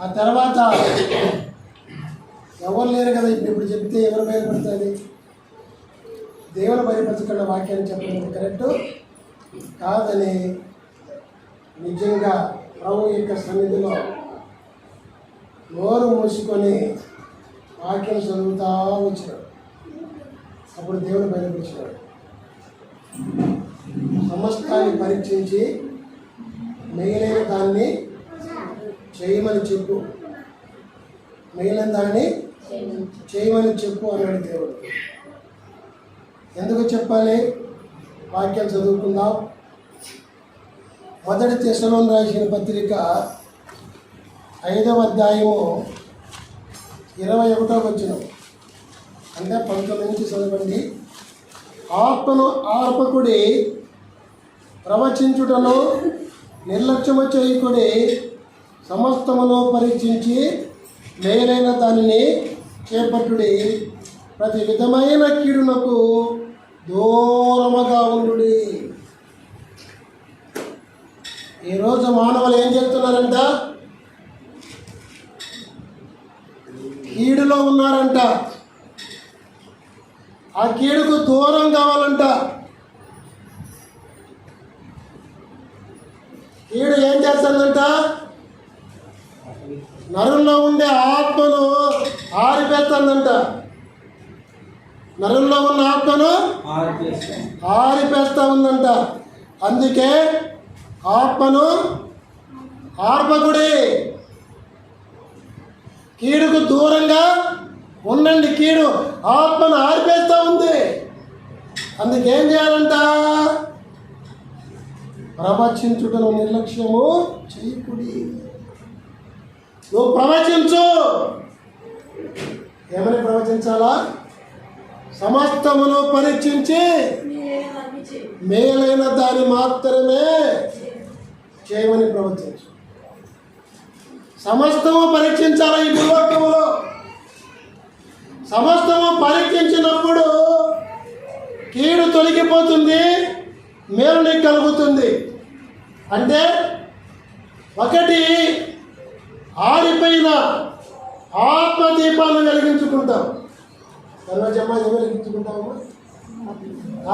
ఆ తర్వాత ఎవరు లేరు కదా, ఇప్పుడు చెప్తే ఎవరు భయపడుతుంది? దేవుని భయపరచకుండా వాక్యాన్ని చెప్పడం కరెక్టు కాదని నిజంగా ప్రభు యొక్క సన్నిధిలో నోరు మూసుకొని వాక్యం చదువుతా వచ్చినాడు. అప్పుడు దేవుని బయలుపరిచినాడు. సమస్తాన్ని పరీక్షించి మిగిలిన దాన్ని చేయమని చెప్పు, మిగిలిన దాన్ని చేయమని చెప్పు అన్నాడు దేవుడు. ఎందుకు చెప్పాలి? వాక్యం చదువుకుందాం. మొదటి తెస్సలోనికీయులకు రాసిన పత్రిక 5వ అధ్యాయము 21వ వచనం, అంటే 19 నుంచి చదవండి. ఆత్మను ఆర్పకుడి, ప్రవచించుటను నిర్లక్ష్యము చేయకుడి, సమస్తమును పరీక్షించి మేలైన దానిని చేపట్టుడి, ప్రతి విధమైన కీడునకు దూరముగా ఉండుడి. ఈరోజు మానవులు ఏం చేస్తున్నారంట? కీడులో ఉన్నారంట. ఆ కీడుకు దూరం కావాలంట. కీడు ఏం చేస్తుందంట? నరుల్లో ఉండే ఆత్మను ఆరిపేస్తుందంట. నరుల్లో ఉన్న ఆత్మను ఆరిపేస్తా ఉందంట. అందుకే ఆత్మను ఆర్పకుడి, కీడుకు దూరంగా ఉండండి. కీడు ఆత్మను ఆర్పేస్తూ ఉంది. అందుకేం చేయాలంట? ప్రవచించుటను నిర్లక్ష్యము చేయకుడి. నువ్వు ప్రవచించు. ఏమని ప్రవచించాలా? సమస్తమును పరీక్షించి మేలైన దాన్ని మాత్రమే చేయమని ప్రవచించు. సమస్తము పరీక్షించాలా ఈ భూలోకములో. సమస్తము పరీక్షించినప్పుడు కీడు తొలగిపోతుంది, మేలు నీకు కలుగుతుంది. అంటే ఒకటి, ఆరిపోయిన ఆత్మదీపాలను వెలిగించుకుంటాం. సర్వజమ్మ వెలిగించుకుంటాము.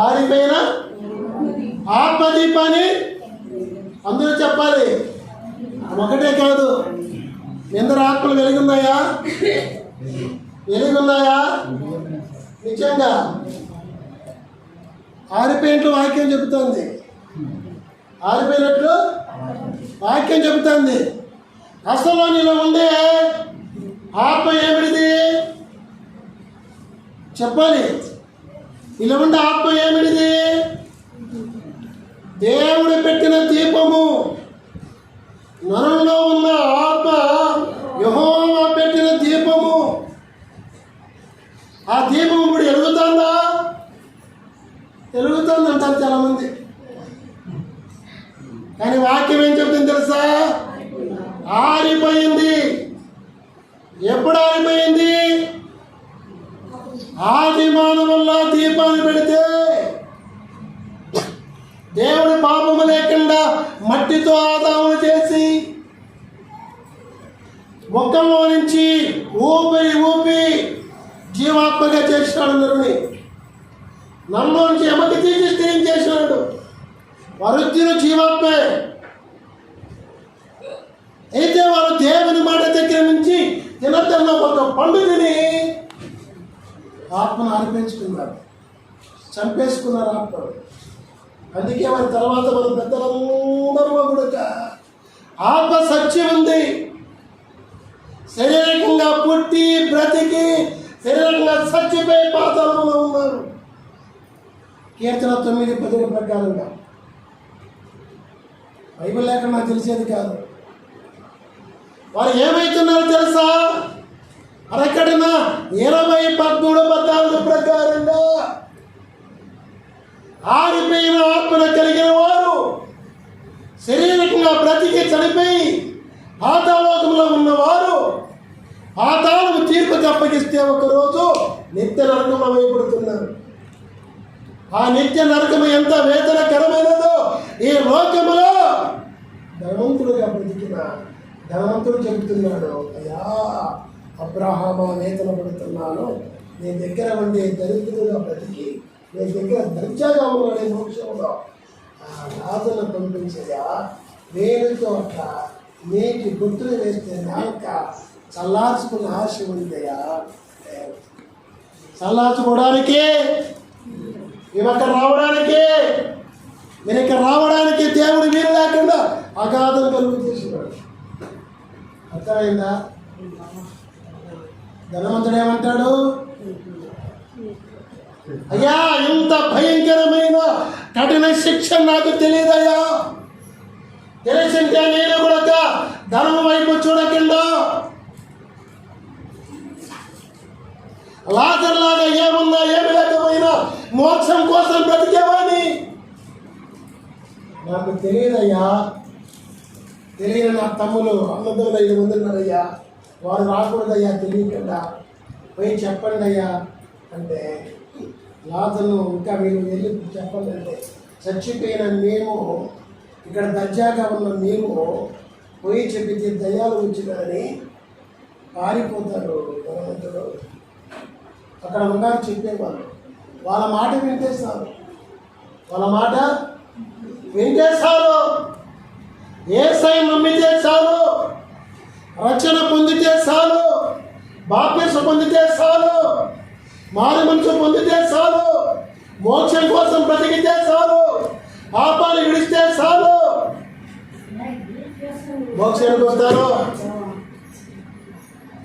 ఆరిపోయిన ఆత్మదీపాన్ని అందరూ చెప్పాలి. ఒకటే కాదు, ఎందరు ఆత్మలు వెలుగున్నాయా? వెలుగున్నాయా? నిజంగా ఆరిపోయినట్లు వాక్యం చెబుతుంది. ఆరిపోయినట్లు వాక్యం చెబుతుంది. అసలు నీలో ఉండే ఆత్మ ఏమిటిది చెప్పాలి. ఇలా ఉండే ఆత్మ ఏమిటిది? దేవుడు పెట్టిన దీపము. నరుల్లో ఉన్న ఆత్మ యెహోవా పెట్టిన దీపము. ఆ దీపం ఇప్పుడు ఎలుగుతుందా? ఎలుగుతుంది అంటారు చాలామంది. కానీ వాక్యం ఏం చెబుతుంది తెలుసా? ఆరిపోయింది. ఎప్పుడు ఆరిపోయింది? ఆది మానవుల్ల దీపాన్ని పెడితే దేవుడి పాపము లేకుండా మట్టితో ఆదామును చేసి మొక్కల్లో నుంచి ఊపి జీవాత్మగా చేసినాడు. నరుని నల్లో నుంచి ఎమకి తీసి స్త్రీని చేసినాడు. వరుద్ధిను జీవాత్మే. అయితే వారు దేవుని మాట దగ్గర నుంచి తినద్దన్న ఒక పండు తిని ఆత్మను అర్పించుకున్నారు, చంపేసుకున్నారు ఆత్మను. అందుకే వారి తర్వాత మన పెద్దలందరూ కూడా ఆత్మ సత్యం ఉంది. శారీరకంగా పుట్టి బ్రతికి శారీరకంగా చచ్చిపోయి పాతాళంలో ఉన్నారు. కీర్తన 9:10 ప్రకారంగా. బైబిల్ లేక నాకు తెలిసేది కాదు. వారు ఏమైతున్నారో తెలుసా? అరకడిన 20:13-14 ప్రకారంగా ఆరిపోయిన ఆత్మను కలిగిన వారు శారీరకంగా బ్రతికి చనిపోయి పాతాళలోకంలో ఉన్నవారు పాతాళము తీర్పు తప్పగిస్తే ఒకరోజు నిత్య నరకం వేయబడుతున్నారు. ఆ నిత్య నరకము ఎంత వేదనకరమైనదో ఈ లోకములో ధనవంతులుగా బ్రతికిన ధనవంతుడు చెబుతున్నాడు, అయ్యా అబ్రహామా వేతన పడుతున్నాను, నీ దగ్గర ఉండే దరిద్రుడుగా బ్రతికి నీ దగ్గర దర్జాగా ఉన్నాడే మోక్షంలో, ఆ రాజును పంపించగా వేలుతో అట్లా నీటి గుర్తులు వేస్తే నాక చల్లార్చుకున్న ఆశ ఉందయ్యా. చల్లార్చుకోవడానికి మేము అక్కడ రావడానికి మీరు ఇక్కడ రావడానికి దేవుడు వీలు లేకుండా అగాధం కలుగు చేసినాడు. అర్థమైందా? ధనవంతుడు ఏమంటాడు, అయ్యా ఇంత భయంకరమైన కఠిన శిక్ష నాకు తెలియదయ్యా, తెలిసింటే నేను కూడా ధనం వైపు చూడకుండా లాజర్లాగా ఏమున్నా ఏమి లేకపోయినా మోక్షం కోసం బ్రతికేవాని. నాకు తెలియదయ్యా, తెలియని నా తమ్ములు అన్నదమ్ములు 5 మంది ఉన్నారయ్యా, వారు రాకూడదయ్యా, తెలియకుండా పోయి చెప్పండి అయ్యా అంటే, లాజర్ను ఇంకా మీరు వెళ్ళి చెప్పండి అంటే, చచ్చిపోయిన మేము ఇక్కడ దర్జాగా ఉన్న మేము పోయి చెప్పితే దయ్యాలు వచ్చినారని పారిపోతారు ధనవంతుడు. అక్కడ ఉన్నారు చెప్పేవాళ్ళు, వాళ్ళ మాట వింటేస్తారు, వాళ్ళ మాట వింటేస్తారు. యేసయ్య నమ్మితే చాలు, రక్షణ పొందితే చాలు, బాప్తిస్మ పొందితే చాలు, మారు మనసు పొందితే చాలు, మోక్షం కోసం బ్రతికితే చాలు, పాపాలు విడిస్తే చాలు, మోక్షానికి వస్తారు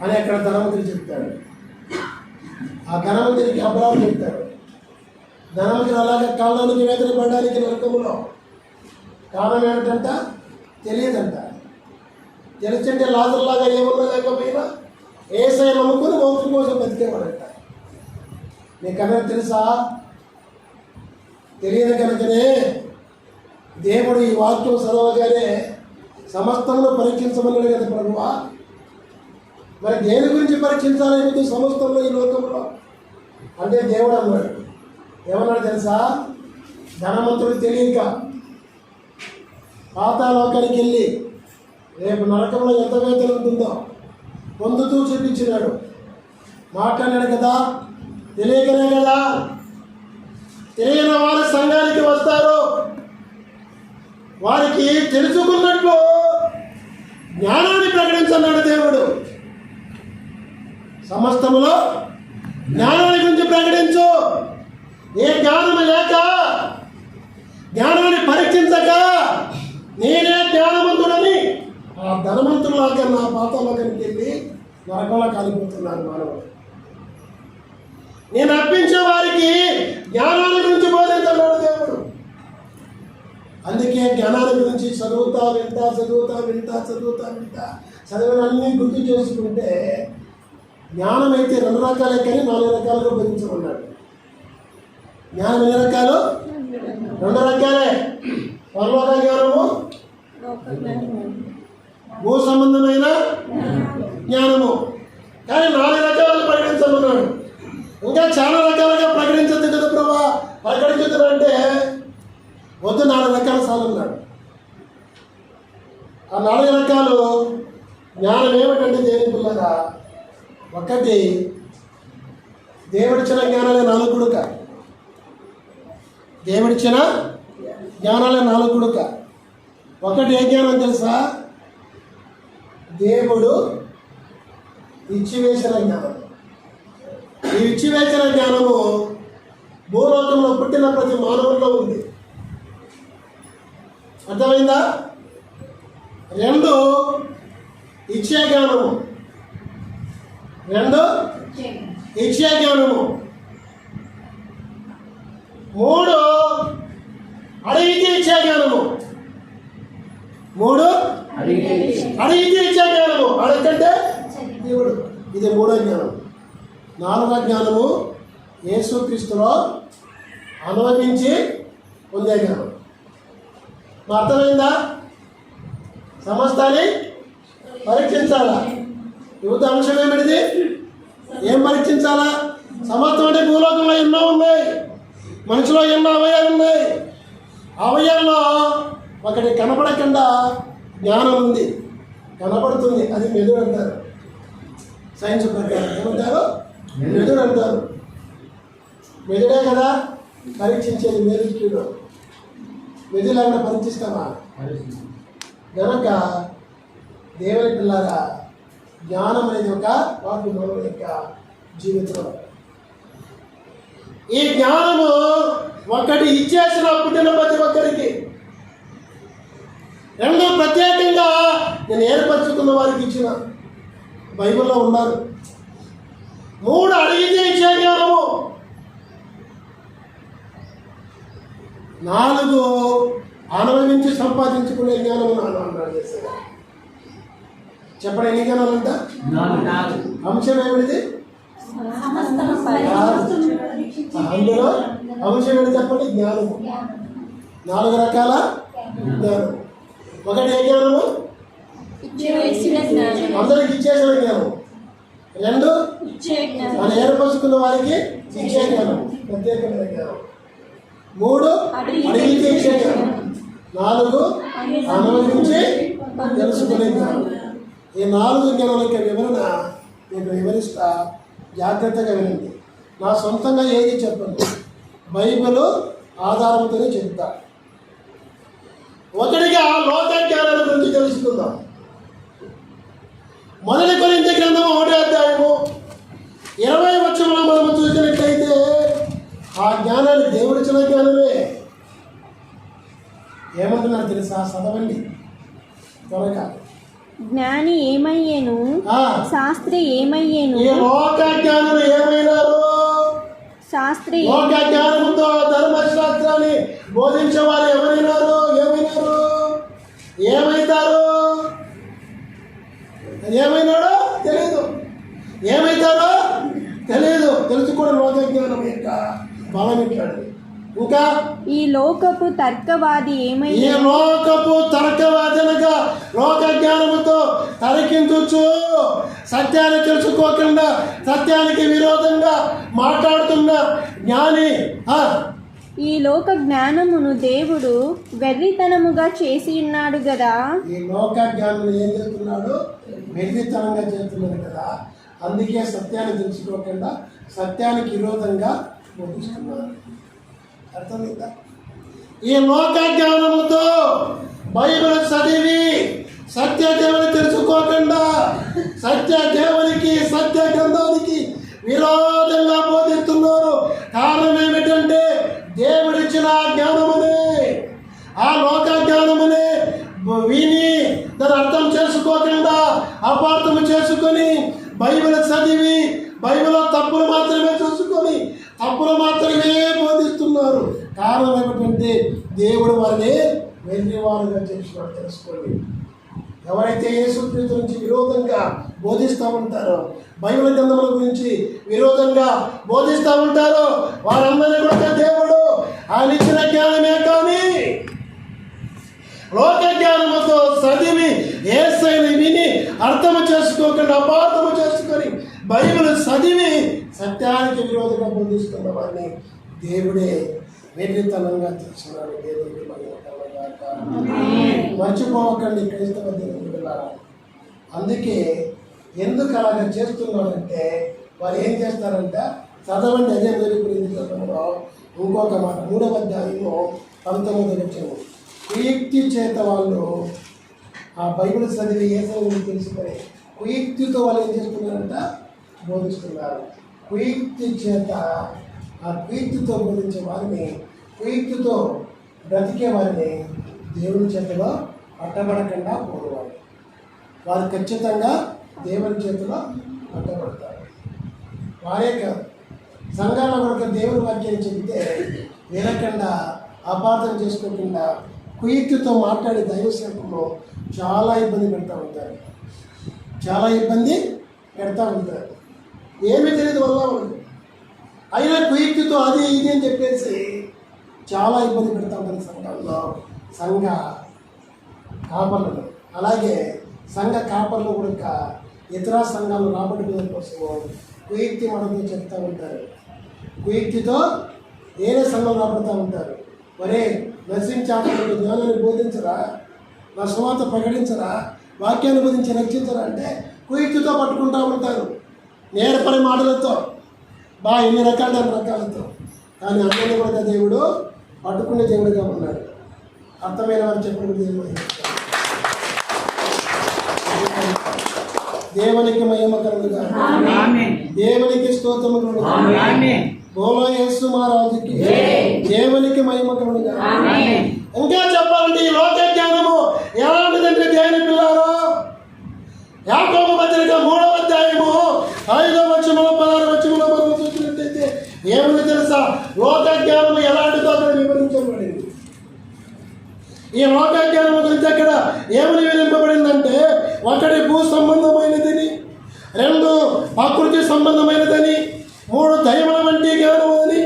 అని అక్కడ ధనవంతుడు చెప్తాడు. ఆ ధనవంతుడికి అబ్రాహాము చెప్తాడు, ధనవంతుడు అలాగే కాలానికి వేదన పడడానికి నరకములో కారణం ఏమిటంట తెలియదంట. తెలిసింటే లాజర్లాగా ఏమన్నా లేకపోయినా యేసయ్య నమ్ముకుని మోక్షం కోసం బతికేవాడంట. నీకన్నా తెలుసా? తెలియదు కనుకనే దేవుడు ఈ వాక్యం చదవగానే సమస్తంలో పరీక్షించమన్నాడు కదా ప్రభువా. మరి దేని గురించి పరీక్షించాలి సమస్తంలో ఈ లోకంలో అంటే దేవుడు అన్నాడు. ఏమన్నాడు తెలుసా? ధనవంతుడు తెలియక పాతాళానికి వెళ్ళి రేపు నరకంలో ఎంత వేదన ఉంటుందో పొందుతూ చూపించినాడు. మాట్లాడాడు కదా, తెలియకనే కదా. తెలియని వారి సంఘానికి వస్తారు, వారికి తెలుసుకున్నట్లు జ్ఞానాన్ని ప్రకటించన్నాడు దేవుడు. సమస్తములో జ్ఞానాన్ని గురించి ప్రకటించు. ఏ జ్ఞానము లేక జ్ఞానాన్ని పరీక్షించక నేనే జ్ఞానవంతుడని ఆ ధనవంతులాగా నా పాతాళానికి వెళ్ళి నరకంలో కాలిపోతున్నాను మానవుడు. నేను అర్పించే వారికి జ్ఞానాన్ని గురించి బోధించన్నాడు దేవుడు. అందుకే జ్ఞానాన్ని గురించి చదువుతా చదివినన్నీ గుర్తు చేసుకుంటే జ్ఞానం అయితే 2 రకాలే కానీ 4 రకాలుగా బోధించమన్నాడు. జ్ఞానం ఎన్ని రకాలు? 2 రకాలే. పరలోక జ్ఞానము, భూ సంబంధమైన జ్ఞానము. కానీ 4 రకాలు ప్రకటించమన్నాడు. ఇంకా చాలా రకాలుగా ప్రకటించద్దు కదా ప్రభా, ప్రకటించదు అంటే వద్దు, 4 రకాల సాలన్నాడు. ఆ 4 రకాలు జ్ఞానం ఏమిటంటే దేవుని పిల్లగా, ఒకటి దేవుడిచ్చిన జ్ఞానాలే 4 కుడుక. దేవుడిచ్చిన జ్ఞానాలే 4 కుడుక. ఒకటి ఏ జ్ఞానం తెలుసా? దేవుడు ఇచ్చివేసిన జ్ఞానం. ఈ ఇచ్చివేసిన జ్ఞానము భూలోకంలో పుట్టిన ప్రతి మానవుల్లో ఉంది. అర్థమైందా? 2 ఇచ్చే జ్ఞానము. 2 ఇచ్చే జ్ఞానము. 3 అడిగితే ఇచ్చే జ్ఞానము. 3 అడిగితే ఇచ్చే జ్ఞానము. అడగంటే దేవుడు. ఇది 3వ జ్ఞానం. 4వ జ్ఞానము యేసుక్రీస్తులో అనుభవించి పొందే జ్ఞానం. అర్థమైందా? సమస్తాన్ని పరీక్షించాలా. యువత అంశం ఏమిటిది? ఏం పరీక్షించాలా? సమస్తం అంటే భూలోకంలో ఎన్నో ఉన్నాయి, మనిషిలో ఎన్నో అవయాలు ఉన్నాయి. అవయాల్లో ఒకటి కనపడకుండా జ్ఞానం ఉంది. కనబడుతుంది, అది మెదడు అంటారు. సైన్స్ ప్రకారం ఏమంటారు? మెదడు అంటారు. మెదడే కదా పరీక్షించేది. మెదడు మెదడు లేకుండా పరీక్షిస్తామా? కనుక దేవుని పిల్లగా జ్ఞానం అనేది ఒక వాటి మన యొక్క జీవితంలో. ఈ జ్ఞానము ఒకటి ఇచ్చేసిన పుట్టిన ప్రతి ఒక్కరికి, రెండో ప్రత్యేకంగా నేను ఏర్పరచుకున్న వారికి ఇచ్చిన బైబిల్లో ఉన్నారు. మూడు అడిగితే ఇచ్చే జ్ఞానము, నాలుగు అనుభవించి సంపాదించుకునే జ్ఞానము అన్నాడు చేశారు. చెప్పండి, ఎన్ని జ్ఞానాలు అంట? అంశం ఏమిటిది? అందులో అంశం ఏంటి చెప్పండి? జ్ఞానము. 4 రకాల జ్ఞానం. ఒకటి ఏ జ్ఞానము? అందరికి ఇచ్చేసిన జ్ఞానం. 2 మనం ఏర్పరచుకున్న వారికి ఇచ్చే జ్ఞానం, ప్రత్యేకమైన జ్ఞానం. 3 అడిగితే ఇచ్చే జ్ఞానం. 4 అనుభవించి తెలుసుకునే జ్ఞానం. ఈ 4 జ్ఞానాల యొక్క వివరణ నేను వివరిస్తా, జాగ్రత్తగా వినండి. నా సొంతంగా ఏది చెప్పండి, బైబిల్ ఆధారంతోనే చెప్తా. ఒకటిగా లోక జ్ఞానాల గురించి తెలుసుకుందాం. మొదటి కొరింథీ గ్రంథము 1వ అధ్యాయము 20వ వచనంలో మనము చూసినట్లయితే ఆ జ్ఞానాన్ని దేవుడిచ్చిన జ్ఞానమే. ఏమంటున్నారు తెలుసా? చదవండి త్వరగా. జ్ఞాని ఏమయ్యేను, శాస్త్రి ఏమయ్యేను. లోక జ్ఞానులు ఏమైనారు? శాస్త్రి. లోక జ్ఞానంతో ధర్మశాస్త్రాన్ని బోధించే వారు ఎవరైనారు? ఏమైతారు? ఏమైనాడో తెలియదు, ఏమైతారో తెలియదు. తెలుసుకోవడం లోక జ్ఞానం యొక్క బలం ఇట్లాడు. ఇంకా ఈ లోకపు తర్కవాది ఏమైనా, ఈ లోకపు తర్కవాది అనగా లోక జ్ఞానముతో తరికించు, సత్యాన్ని తెలుసుకోకుండా సత్యానికి విరోధంగా మాట్లాడుతున్న జ్ఞాని. ఈ లోక జ్ఞానమును దేవుడు వెర్రితనముగా చేసి ఉన్నాడు కదా. ఈ లోక జ్ఞానం ఏం చేస్తున్నాడు? వెర్రితనంగా చేస్తున్నాడు కదా. అందుకే సత్యాన్ని తెలుసుకోకుండా సత్యానికి విరోధంగా బోధిస్తున్నారు. అర్థమైందా? ఈ లోక జ్ఞానముతో బైబిల్ చదివి సత్య దేవుని తెలుసుకోకుండా సత్య దేవునికి సత్య గ్రంథానికి విరోధంగా బోధిస్తున్నారు. కారణం ఏమిటంటే దేవుడిచ్చిన జ్ఞానమునే, ఆ లోక జ్ఞానమునే విని దాని అర్థం చేసుకోకుండా అపార్థము చేసుకొని బైబిల్ చదివి బైబిల్లో తప్పులు మాత్రమే చూసుకొని తప్పులు మాత్రమే బోధిస్తున్నారు. కారణం ఏమిటంటే దేవుడు వారిని వెర్రివారుగా చేసినాడు. తెలుసుకోండి. ఎవరైతే యేసుక్రీస్తు నుంచి విరోధంగా బోధిస్తూ ఉంటారో, బైబిల్ గ్రంథముల గురించి విరోధంగా బోధిస్తూ ఉంటారో వారందరినీ కూడా దేవుడు ఆయన ఇచ్చిన జ్ఞానమే కానీ లోక జ్ఞానముతో చదివి యేసుని విని అర్థము చేసుకోకుండా అపార్థము చేసుకొని బైబిల్ చదివి సత్యానికి విరోధంగా బోధిస్తున్న వారిని దేవుడే వెర్రితనంగా తీర్చున్నాడు. దేవుడికి మర్చిపోవకండి క్రైస్తవ దేవుని బిడ్డలారా. అందుకే ఎందుకు అలాగ చేస్తున్నారంటే వారు ఏం చేస్తారంటే, చదవండి అదే కొరింథీ గ్రంథంలో ఇంకొక మాట 3వ అధ్యాయము 19వ వచనం. కుయుక్తి చేత వాళ్ళు ఆ బైబిల్ చదివి యేసుని తెలుసుకొని కుయుక్తితో వాళ్ళు ఏం చేస్తున్నారంట? బోధిస్తున్నారు. కుయుక్తి చేత ఆ కుయుక్తితో బోధించే వారిని, కుయుక్తితో బ్రతికే వారిని దేవుని చేతిలో పట్టబడకుండా పోవాలి. వారు ఖచ్చితంగా దేవుని చేతిలో పట్టబడతారు. వారే కాదు, సంఘాల వరకు దేవుని వాక్యాన్ని చెబితే వినకుండా అపార్థం చేసుకోకుండా కుయుక్తితో మాట్లాడే దైవ సేవకులు చాలా ఇబ్బంది పెడతా ఉంటారు. ఏమీ తెలియదు వల్ల వాళ్ళు. అయినా కుయుక్తితో అది ఇది అని చెప్పేసి చాలా ఇబ్బంది పెడతా ఉంటారు సంఘాల్లో, సంఘ కాపర్లను. అలాగే సంఘ కాపర్లు కూడా ఇతర సంఘాలు రాబట్టుకోవడం కోసము కుయుక్తి మనతో చెప్తూ ఉంటారు. కుయుక్తితో వేరే సంఘం రాబడుతూ ఉంటారు. ఒరే నర్సించాపలకు జ్ఞానాన్ని బోధించరా, నా సువార్త ప్రకటించరా, వాక్యాన్ని బోధించి రక్షించాలంటే కుయుక్తితో పట్టుకుంటూ ఉంటారు, నేర్పరి మాటలతో, ఎన్ని రకాలతో. కానీ అందరినీ కూడా దేవుడు పట్టుకునే దేవుడిగా ఉన్నాడు. అర్థమైన వారు చెప్పిన దేవుడు. దేవునికి మహిమ కలుగుగా, దేవునికి స్తోత్రము కలుగుగా, బోలో యేసు మహారాజుకి దేవునికి మహిమ కలుగుగా. ఇంకా చెప్పాలంటే ఈ లోక జ్ఞానము ఎలాంటిదంటే దేవుని పిల్లారో, యాకోబు పత్రిక 3వ అధ్యాయము 5వ వచనములో 16వ వచనములో మనం చూసినట్లయితే ఏమని తెలుసా? లోక జ్ఞానము ఎలాంటిదో అక్కడ వివరించబడింది. ఈ లోక జ్ఞానము గురించి అక్కడ ఏమని వివరింపబడిందంటే, ఒకటి భూ సంబంధమైనదని, 2 ప్రకృతి సంబంధమైనదని, 3 దైవముల వంటి జ్ఞానం అని,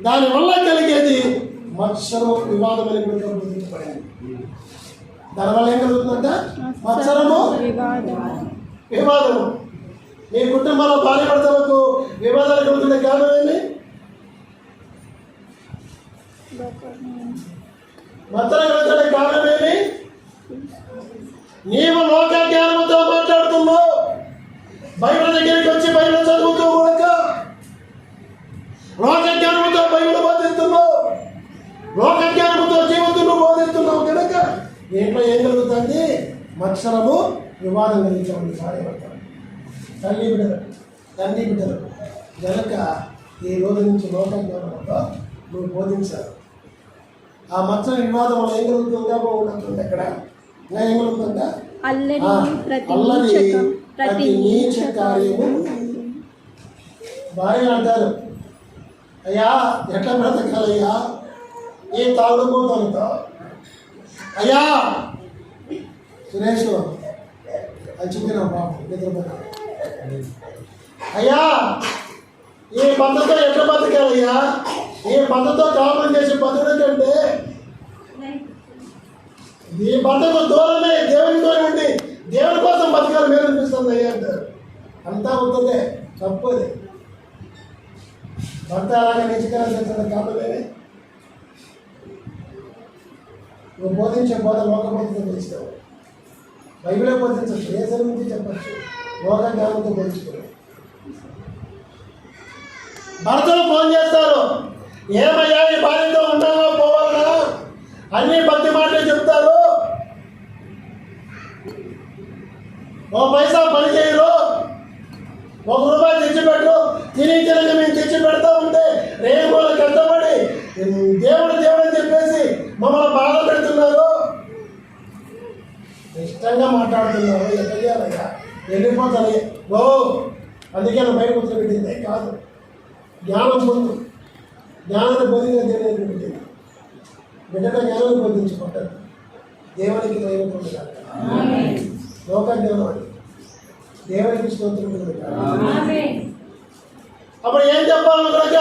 దానివల్ల కలిగేది మత్సరము వివాదం అని కూడా బోధించబడింది. దానివల్ల ఏం కలుగుతుందంట? మత్సరము వివాదము. మీ కుటుంబంలో భార్యాభర్తలకు వివాదాలు కలుగుతుండే కారణం ఏమి? మత్సరం కలుగుతుండే కారణం ఏమి? నీవు లోక జ్ఞానంతో మాట్లాడుతున్నావు, బైబిల్ దగ్గరికి వచ్చి బైబిల్ చదువుతూ కూడా లోక జ్ఞానంతో బైబిల్ బోధిస్తున్నావు, లోక జ్ఞానంతో జీవితంలో బోధిస్తున్నావు కనుక దీంట్లో ఏం కలుగుతుంది? మత్సరము వివాదం కలిగించాము. భార్యాభర్తలు, తండ్రి బిడ్డలు కనుక ఈ రోజు నుంచి లోక జ్ఞానంతో నువ్వు బోధించారు. ఆ మత్సర వివాదం వల్ల ఏం కలుగుతుందా? బాగుంటుంది. అక్కడ ఏం కలుగుతుందా? అల్లరి, ప్రతి నీచ కార్యము. భార్య అంటారు, అయ్యా ఎట్లా బ్రతకాలయ్యా ఏ తాగుడుపోతానుతో, అయ్యా సురేష్ అది చెప్పిన బాబు నిద్రపోతా, అయ్యా ఈ పద్ధతితో ఎట్లా బతకాలయ్యా, ఈ పద్ధతితో కాపురం చేసే పద్ధతి కంటే ఈ పద్ధతి దూరమే, దేవునితో ఉండి దేవుని కోసం బతకాలి మీరు అనిపిస్తుంది అయ్యా అంటారు. అంతా అవుతుందే, తప్పదే. భర్త అలాగే నిజకారం చేస్తున్న కారణమే నువ్వు బోధించే బోధ లోక బోధతో తెలుస్తావు. బైబిలే బోధించచ్చు, ఏ సరి నుంచి చెప్పచ్చు, లోక జ్ఞానంతో బోధించుకోవాలి. భర్తలు ఫోన్ చేస్తారు, ఏమయ్యా ఈ భార్యతో ఉండాలో పోవాలన్నా అన్ని పత్తి మాటలు చెప్తారు, ఓ పైసా పని చేయరు, ₹1 తెచ్చిపెట్టు, తిని మేము తెచ్చి పెడతా ఉంటే రేపులు కష్టపడి దేవుడు అని చెప్పేసి మమ్మల్ని బాధ పెడుతున్నారు, ఇష్టంగా మాట్లాడుతున్నారు. ఎట్లా చేయాలయ్యా? వెళ్ళిపోతాను అందుకే బయట కూర్చోబెట్టింది కాదు. జ్ఞానం పొందు, జ్ఞానాన్ని పొందిన దేవుని పెట్టింది. బిడ్డగా జ్ఞానాన్ని పొందించుకుంటారు. దేవునికి దైవం పొందుతారు. లోక జ్ఞానం అని దేవునికి స్తోత్రం పొందుతారు. అప్పుడు ఏం చెప్పాలని కనుక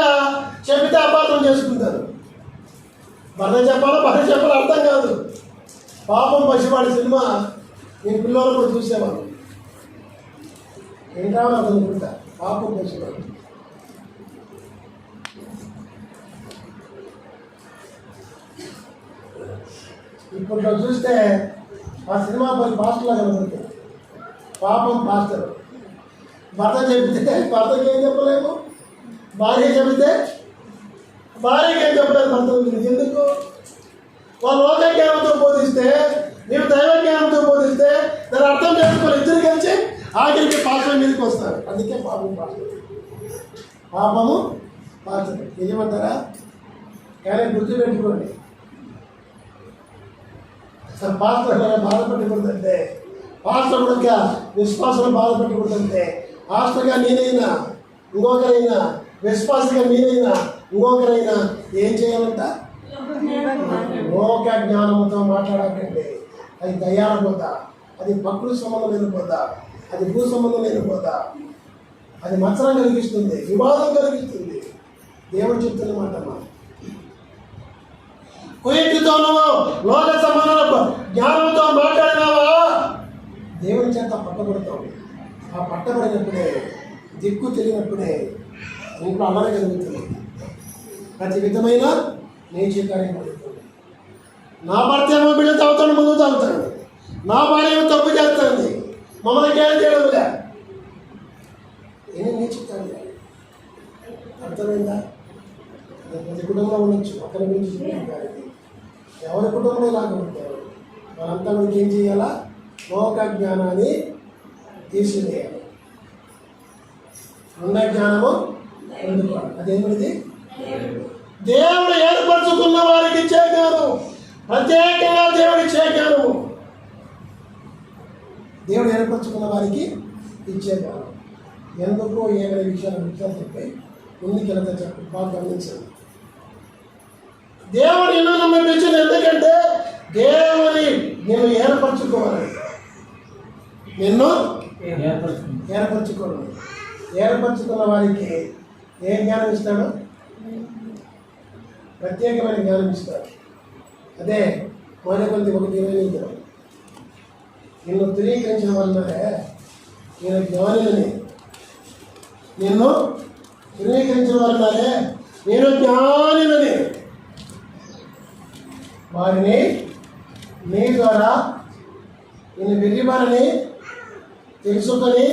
చెబితే అపార్థం చేసుకుంటారు. భర్త చెప్పాలో భార్య చెప్పాలో అర్థం కాదు. పాపం పసివాడి సినిమా నేను పిల్లలు కూడా చూసేవాళ్ళు. ఏం కావాలో అనుకుంటా, పాపం పసివాడు. ఇప్పుడు చూస్తే ఆ సినిమా పాస్టర్లా కనబడుతుంది. పాపం పాస్టర్. భర్త చెబితే భర్తకి ఏం చెప్పలేము, భార్య చెబితే భార్యకి ఏం చెప్పలేదు భర్త గురించి. ఎందుకు? వాళ్ళు లోక జ్ఞానంతో బోధిస్తే, నీవు దైవ జ్ఞానంతో బోధిస్తే దాన్ని అర్థం చేసుకొని ఇద్దరు కలిసి ఆఖరికి పాపం మీదకి వస్తారు. అందుకే పాపం పాస్టర్, పాపము పాస్టర్. నిజమంటారా? కానీ గుర్తుపెట్టుకోండి, అసలు పాస్టర్ బాధపెట్టకూడదంటే, పాస్టర్ కూడా విశ్వాసం బాధపెట్టకూడదంటే, పాస్టర్గా నేనైనా ఇంకొకరైనా, విశ్వాసగా మీరైనా ఇంకొకరైనా ఏం చేయాలంట? లోక జ్ఞానంతో మాట్లాడకండి. అది దయ్యాల బోధ, అది ప్రకృతి సంబంధం లేని బోధ, అది భూ సంబంధం లేని బోధ, అది మత్సరం కలిగిస్తుంది, వివాదం కలిగిస్తుంది. దేవుడు చెప్తున్న మాట కుయుక్తితోనూ లోక సంబంధం జ్ఞానంతో మాట్లాడినావా దేవుని చేత పట్టబడతాం. ఆ పట్టబడినప్పుడే, దిక్కు తెలియనప్పుడే ఇంట్లో అల్లరి కలుగుతుంది, ప్రతి విధమైన నీచ కార్యం కలుగుతుంది. నా భర్త ఏమో బిడ్డ తాగుతాడు, ముందు తాగుతాడు, నా భార్య తప్పు చేస్తుంది, మమ్మల్ని జ్ఞానం చేయడంలే, ఏమి నేర్చుతాను. అర్థమైందా? ప్రతి కుటుంబంలో ఉండొచ్చు, ఒకరి గురించి చెప్పాను కానీ ఎవరి కుటుంబంలో ఇలాగ ఉంటారు. వాళ్ళంతా మనకి ఏం చేయాలా? లోక జ్ఞానాన్ని తీసివేయాలి, ఉన్న జ్ఞానము పొందుకోవాలి. అదేమిటి? దేవుడు ఏర్పరచుకున్న వారికి ఇచ్చే జ్ఞానం, ప్రత్యేకంగా దేవుడు ఇచ్చే జ్ఞానము. దేవుడు ఏర్పరచుకున్న వారికి ఇచ్చే జ్ఞానం. ఎందుకు ఏమైనా విషయాలు చెప్పి ముందుకెళ్తా చెప్పి బాగా గమనించండి. దేవుడు నిన్ను నమ్మించింది ఎందుకంటే దేవుని నేను ఏర్పరచుకోవాలి, నిన్ను ఏర్పరచుకోవాలి. ఏర్పరచుకున్న వారికి ఏ జ్ఞానం ఇస్తాడు? ప్రత్యేకమైన జ్ఞానం ఇస్తాడు. అదే మొదటి 1:28 నిన్ను ధృవీకరించిన వల్లనే నేను జ్ఞానులని, నిన్ను ధృవీకరించిన వల్లనే నేను జ్ఞానులని, వారిని నీ ద్వారా నేను వెర్రివారిని తెలుసుకొని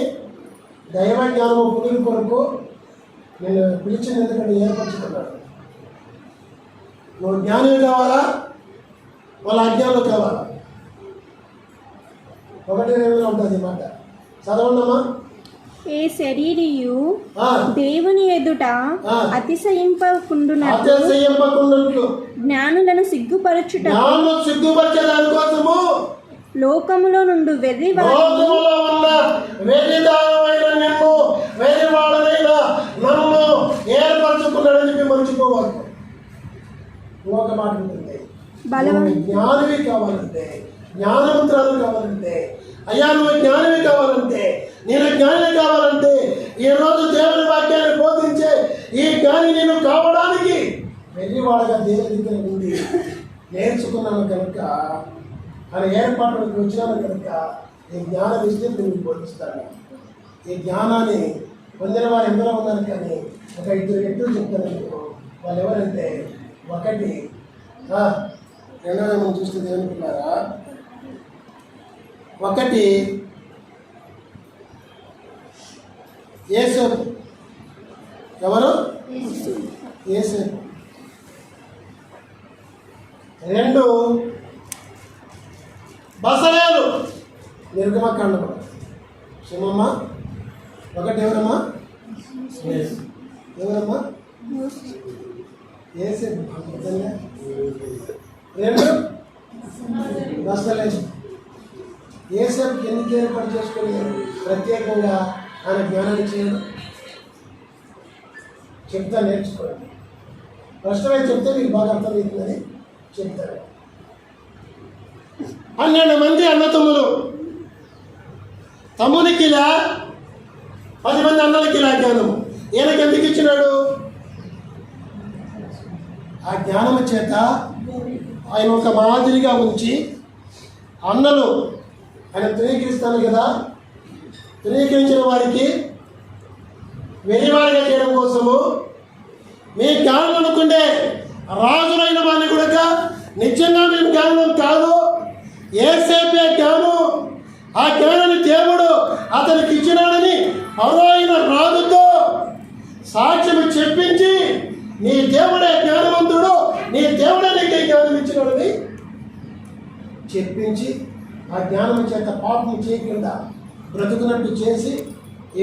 దైవ జ్ఞానము పురుగు కొరకు నేను పిలిచిన ఎందుకంటే ఏర్పరచుకున్నాను. నువ్వు జ్ఞానం కావాలా, వాళ్ళ అజ్ఞానం కావాలా? 1:2 ఉంటుంది మాట. చదవండమ్మా. ఏ శరీరియు దేవుని ఎదుట అతిశయింపకుండునట్లు జ్ఞానులను సిగ్గుపరచుట సిగ్గుపరిచే దానికోసము లోకములో నుండి వెర్రి ఏర్పరచుకున్నాడని చెప్పి మర్చిపోవాలి. ఒక మాట ఉంటుంది, జ్ఞానవి కావాలంటే, జ్ఞానమంత్రాలు కావాలంటే, అయ్యా నువ్వు జ్ఞానవి కావాలంటే, నేను జ్ఞాని కావాలంటే, ఈరోజు దేవుని వాక్యాన్ని బోధించే ఈ జ్ఞాని నేను కావడానికి వెర్రివాడగా దేవుని దగ్గర నుండి నేర్చుకున్నాను కనుక, ఆయన ఏర్పాటులకు వచ్చినాను కనుక ఈ జ్ఞానం ఇస్తే నేను బోధిస్తాను. ఈ జ్ఞానాన్ని పొందిన వారు ఎందరో ఉన్నారు కానీ ఒక 2 వ్యక్తులు చెప్తాను మీకు. వాళ్ళు ఎవరంటే, ఒకటి రెండోది మనం చూస్తే ఏమనుకున్నారా? ఒకటి యేసేపు. ఎవరు? యేసేపు. 2 బసలేలు నిర్గమకాండము. క్షమమ్మ. 1 ఎవరమ్మా? ఎవరమ్మా? యేసేపు. 2 బసలేలు. యేసేపుకి ఎందుకు ఏర్పాటు చేసుకొని ప్రత్యేకంగా ఆయన జ్ఞానాన్ని చేయడం? చెప్తా, నేర్చుకోండి. ప్రశ్నగా చెప్తే మీకు బాగా అర్థమవుతుందని చెప్తారు. 12 మంది అన్నతమ్ములు, తమ్మునికి ఇలా 10 మంది అన్నలకి ఇలా జ్ఞానము. ఈయనకి ఎందుకు ఇచ్చినాడు? ఆ జ్ఞానము చేత ఆయన ఒక మాదిరిగా ఉంచి అన్నలు ఆయన ధృవీకరిస్తాను కదా, ధృవీకరించిన వారికి వెర్రివారిగా చేయడం కోసము మీ జ్ఞానం అనుకుంటే రాజులైన వారిని కూడా నిజంగా మేము జ్ఞానం కాదు, యేసేపే జ్ఞానం. ఆ జ్ఞానాన్ని దేవుడు అతనికి ఇచ్చినాడని అరువైన రాజుతో సాక్ష్యం చెప్పించి నీ దేవుడే జ్ఞానవంతుడు, నీ దేవుడే నీకు జ్ఞానం ఇచ్చినాడని చెప్పించి ఆ జ్ఞానం చేత పాపం చేయకుండా బ్రతుకున్నట్టు చేసి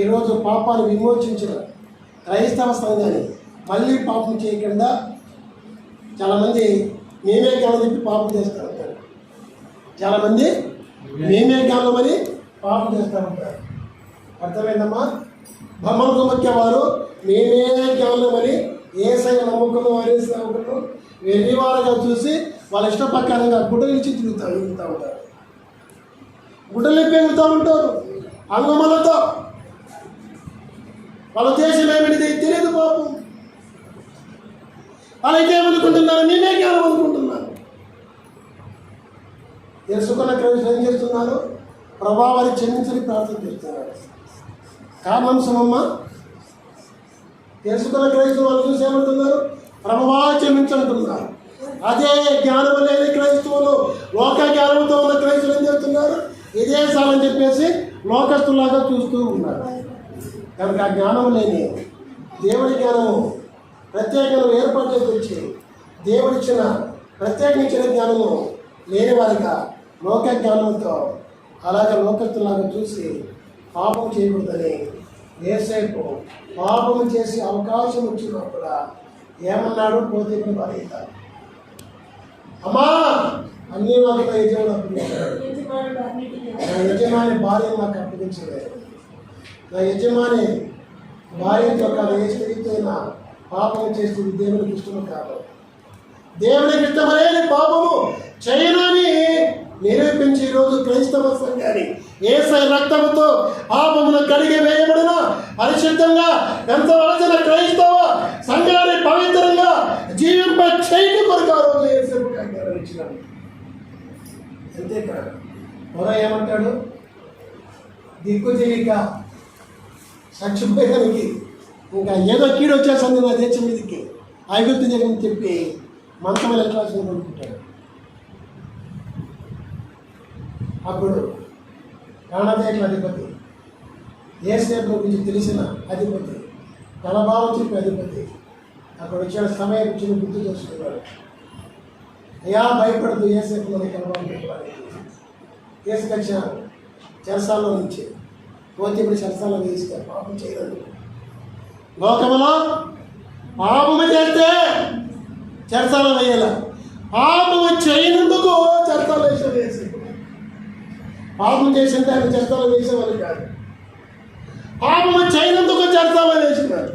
ఈరోజు పాపాన్ని విమోచించిన క్రైస్తవ సంఘాన్ని మళ్ళీ పాపం చేయకుండా చాలామంది మేమే జ్ఞానం చెప్పి పాపం చేస్తూ ఉంటారు. చాలామంది మేమే జ్ఞానం అని పాపం చేస్తూ ఉంటారు. అర్థమైందమ్మా? బ్రహ్మకు ముఖ్య వారు మేమే జ్ఞానం అని ఏసైన నమ్ముకున్న వారి సేవకులను వెర్రివారుగా చూసి వాళ్ళ ఇష్ట ప్రకారంగా గుడ్డలు ఇచ్చి తిరుగుతూ ఉంటారు. గుడ్డలు పెరుగుతూ ఉంటారు అంగములతో. వాళ్ళ దేశం ఏమిటిది తెలియదు పాపం. వాళ్ళైతే ఏమనుకుంటున్నారు? నేనే జ్ఞానం అనుకుంటున్నాను. తెలుసుకున్న క్రైస్తవులు ఏం చేస్తున్నారు? ప్రభావాన్ని క్షమించని ప్రార్థన చేస్తున్నారు. కారణం సమమ్మ. తెలుసుకున్న క్రైస్తవులు వాళ్ళు చూసి ఏమంటున్నారు? ప్రభావ క్షమించంటున్నారు. అదే జ్ఞానం లేని క్రైస్తవులు, లోక జ్ఞానంతో ఉన్న క్రైస్తవులు ఏం చేస్తున్నారు? జీవించాలని చెప్పేసి లోకస్తులాగా చూస్తూ ఉన్నారు. కనుక ఆ జ్ఞానం లేని దేవుడి జ్ఞానము ప్రత్యేకంగా ఏర్పాటు చేసి దేవుడిచ్చిన ప్రత్యేకించిన జ్ఞానము లేని వారిగా లోక జ్ఞానంతో అలాగే లోకస్తులాగా చూసి పాపం చేయకూడదని యేసేపు పాపం చేసి అవకాశం వచ్చినప్పుడు ఏమన్నాడు? పోతే భార్య, అమ్మా అన్నీ నాకు నా యజమాని అప్పగించాడు, నా యజమాని భార్య నాకు అప్పగించలేదు, నా యజమాని భార్యతో కాదు ఏ స్త్రీతో పాపం చేస్తుంది దేవునికి ఇష్టము కాదు, దేవునికి ఇష్టమనేది పాపము చేయనని నిరూపించి ఈరోజు క్రైస్తవ సంఘాన్ని యేసయ్య రక్తముతో పాపమును కడిగి వేయబడిన పరిశుద్ధంగా ఎంతవలసిన క్రైస్తవ సంఘాన్ని పవిత్రంగా జీవింప చేయడం కొరకు ఆ రోజు యేసయ్య ఆజ్ఞానం ఇచ్చినాడు. అంతేకాదు మరో ఏమంటాడు? దిక్కు తెలియక చచ్చిపోయేదానికి ఇంకా ఏదో కీడు వచ్చేస్తుంది నా దేశం మీదకి ఐగుప్తు దగ్గర చెప్పి మంచం వెళ్ళాల్సింది కొనుక్కుంటాడు. అప్పుడు ప్రాణదేశం అధిపతి, యేసేపు గురించి తెలిసిన అధిపతి, తలభావం చెప్పే అధిపతి అక్కడ వచ్చిన సమయం వచ్చిన గుర్తు చేసుకున్నాడు. అయ్యా భయపడదు, యేసేపు మనకి తలభావం పెట్టాలి. తీసుకొచ్చాను చెరసాల్లో నుంచి, పోతే ఇప్పుడు చెరసాల్లో వేయిస్తారు. పాపం చేయలేదు. లోకంలో పాపము చేస్తే చెరసాల్లో వేయాల, పాపము చేయనందుకు చెరసాల్లో వేసేది. పాపం చేసింటే ఆయన చెరసాల్లో వేసేవాళ్ళు కాదు, పాపము చేయనందుకు చెరసాల్లో వేసినారు.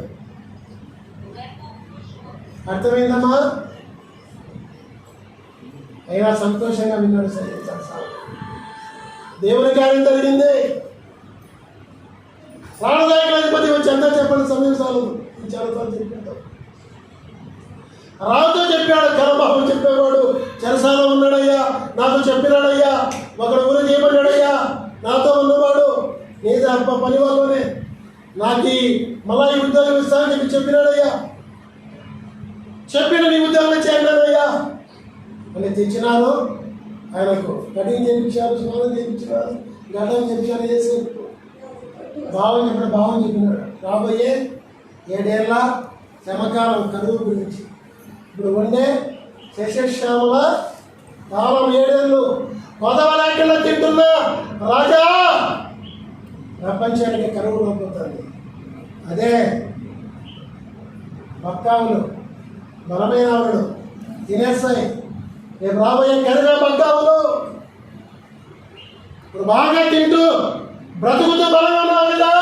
అర్థమైందమ్మా? అయినా సంతోషంగా విన్నాడు. సరే చెరసాల దేవుని కార్యం జరిగింది. ప్రాణదాయకాధిపతి వచ్చి అంతా చెప్పండి, సమయం చాలదు, చాలా చెప్పాడు. రాజుతో చెప్పాడు, కరబాబు చెప్పేవాడు చెరసాల ఉన్నాడయ్యా, నాతో చెప్పినాడయ్యా, ఒకడు ఊరు చేయబడ్డాడయ్యా, నాతో ఉన్నవాడు నీ పని వాళ్ళనే నాకు మళ్ళా ఈ ఉద్యోగం ఇస్తానని చెప్పి చెప్పినాడయ్యా, చెప్పిన నీ ఉద్యోగం చేయండియ్యా అని తెచ్చినారు. ఆయనకు కటింగ్ చేయించారు, స్నానం చేయించినారు, గడ్డం చేయించారు. చేసి భావం చెప్పిన భావం చెప్పినాడు. రాబోయే 7 ఏళ్ళ శ్రమకాలం కరువు గురించి, ఇప్పుడు ఉండే శశశ్యామల కాలం 7 ఏళ్ళు కొదవలేకుండా తింటున్నా రాజా, ప్రపంచానికి కరువు లోపోతుంది. అదే బక్కావులు బలమైన ఆవులు తినేస్తాయి. రేపు రాబోయే కరివే బక్కావులు ఇప్పుడు బాగా తింటూ బ్రతుకుతూ బలంగా ఉన్నావు కదా,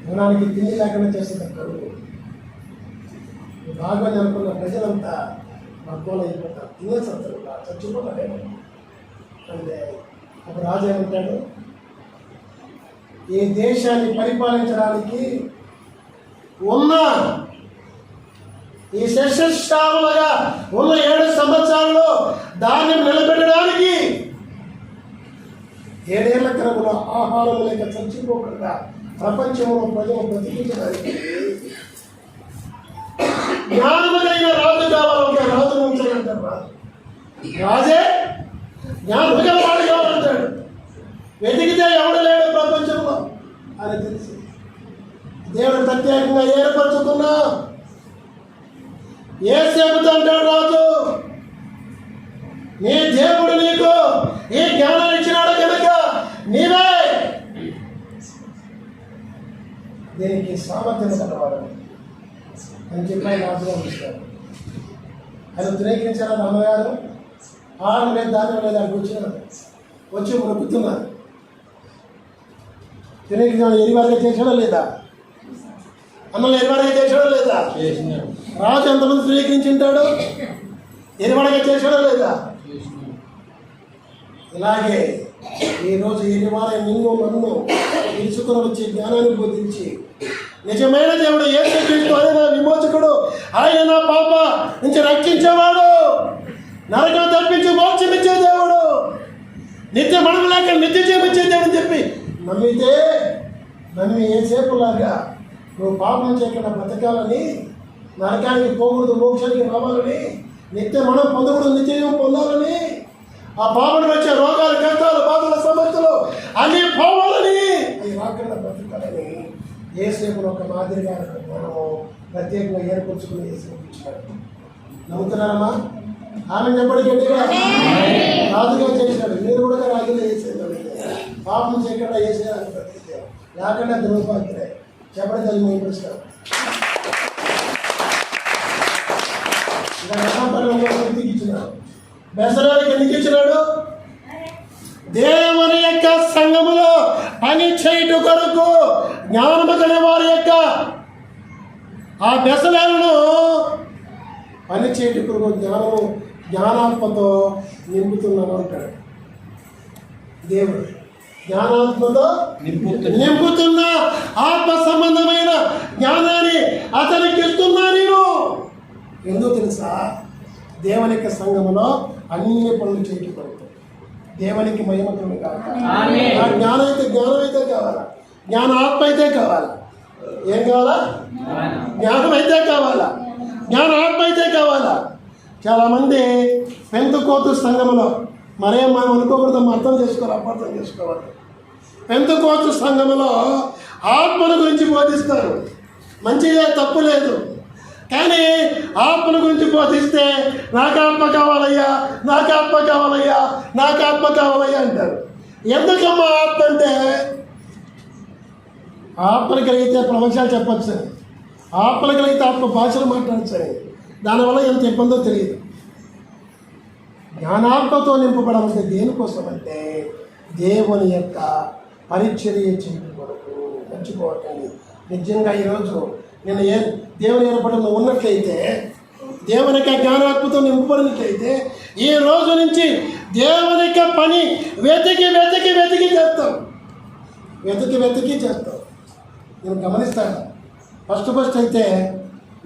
జనానికి తిండి లేకుండా చేస్తుంది కరువు. బాగా అనుకున్న ప్రజలంతా మగ్గోలు అయిపోతారు, తినేస్తారు, చచ్చిపోతారు. అంటే ఒక రాజు ఏమంటాడు? ఈ దేశాన్ని పరిపాలించడానికి ఉన్న ఈ శస్యశ్యామలుగా ఉన్న 7 సంవత్సరాల్లో దాన్ని నిలబెట్టడానికి 7 ఏళ్ల క్రమంలో ఆహారం లేక చచ్చిపోకుండా ప్రపంచంలో ప్రజలు బ్రతికించడానికి జ్ఞానము కలిగిన రాజు కావాలంటే రాజు ఉంచాలంటారు. రాజే జ్ఞానము గల వాడు కావాలంటాడు. వెతికితే ఎవడు లేడు ప్రపంచంలో అని తెలిసి దేవుడు ప్రత్యేకంగా ఏర్పరచుకున్నా యేసేపుతో అంటాడు రాజు, నీ దేవుడు నీకు ఈ జ్ఞానాన్ని ఇచ్చినాడు కనుక నీవే దీనికి సామర్థ్యం కలవాడు అని చెప్పి ఆయన రాజుగా ఉంచారు. ఆయన తురేకించారు. అమ్మగారు ఆరు లేదు, దాని లేదు, అక్కడికి వచ్చినారు, వచ్చి మొక్కుతున్నారు. తురేకించాడు. ఎరివారిగా చేసాడో లేదా? అన్నలు ఎరివాడిగా చేసాడో లేదా? రాజు ఎంతమంది తురేకించుంటాడు? ఎరివాడిగా చేసాడో లేదా? ఇలాగే ఈరోజు ఎరివారే నిన్ను నన్ను తెలుసుకుని వచ్చి జ్ఞానాన్ని బోధించి నిజమైన దేవుడు యేసుక్రీస్తు ఆయన నా విమోచకుడు, ఆయన నా పాప నుంచి రక్షించేవాడు, నరకం తప్పించి మోక్షమిచ్చే దేవుడు, నిత్య మరణం లేక నిత్య జీవించే దేవుడు చెప్పి నమ్మి యేసేపులాగా నువ్వు పాపం చేయకుండా బ్రతకాలని, నరకానికి పోకూడదు, మోక్షానికి రావాలని, నిత్య మనం పొందకూడదు, నిత్య జీవం పొందాలని, ఆ పాపం వచ్చే రోగాలు కష్టాలు, బాధల, సమస్యలు అన్ని పోవాలని, అవి రాకుండా బ్రతకాలని యేసేపును ఒక మాదిరిగా మనము ప్రత్యేకంగా ఏర్పరచుకుని యేసేపు ఇచ్చినాడు. నమ్ముతున్నారమ్మా? ఆమె చెప్పండి గట్టిగా. రాజుగా చేసినాడు, మీరు కూడా రాజుగా చేసేది. పాపం చేయకుండా వేసేయాలని బ్రతికితే లేకుండా దుర్భాగ్యలే. చెప్పండి తల్లి మేము ప్రశ్న. ఎందుకు ఇచ్చినాడు? బెసరానికి ఎందుకు ఇచ్చినాడు? దేవుని యొక్క సంఘములో పని చేయుట కొరకు జ్ఞానము కలిగిన వారి యొక్క ఆ బెసలను పని చేయుట కొరకు జ్ఞానాత్మతో నింపుతున్నాను అంటాడు దేవుడు. జ్ఞానాత్మతో నింపుతున్న ఆత్మ సంబంధమైన జ్ఞానాన్ని అతనికి ఇస్తున్నా నేను. ఎందుకు తెలుసా? దేవుని యొక్క సంఘములో అన్ని పనులు చేయటం దేవునికి మహిమతులు కావాలి. జ్ఞానం అయితే కావాలా? జ్ఞాన ఆత్మ అయితే కావాలా? ఏం కావాలా? జ్ఞానం అయితే కావాలా? జ్ఞాన ఆత్మ అయితే కావాలా? చాలామంది పెంతెకోస్తు సంఘములో మరేం మనం అనుకోకూడదు, అర్థం చేసుకోవాలి, అపార్థం చేసుకోవాలి. పెంతెకోస్తు సంఘములో ఆత్మను గురించి బోధిస్తారు. మంచిదే, తప్పు లేదు. కానీ ఆత్మను గురించి బోధిస్తే నాకు ఆత్మ కావాలయ్యా, నాకు ఆత్మ కావాలయ్యా, నాకు ఆత్మ కావాలయ్యా అంటారు. ఎందుకమ్మా ఆత్మ అంటే? ఆత్మలు కలిగితే ప్రవచనాలు చెప్పచ్చు, ఆత్మలు కలిగితే ఆత్మ భాషలు మాట్లాడచ్చు. దానివల్ల ఎంత ఇబ్బందో తెలియదు. జ్ఞానాత్మతో నింపబడాలంటే దేనికోసం అంటే దేవుని యొక్క పరిచర్య చేయడం కొరకు. మర్చిపోవటండి. నిజంగా ఈరోజు నేను దేవుని ఏర్పడంలో ఉన్నట్లయితే, దేవుని యొక్క జ్ఞానాత్మతో నింపబడినట్లయితే ఈ రోజు నుంచి దేవుని యొక్క పని వెతికి వెతికి వెతికి చేస్తాం. వెతికి చేస్తాం. నేను గమనిస్తాను. ఫస్ట్ అయితే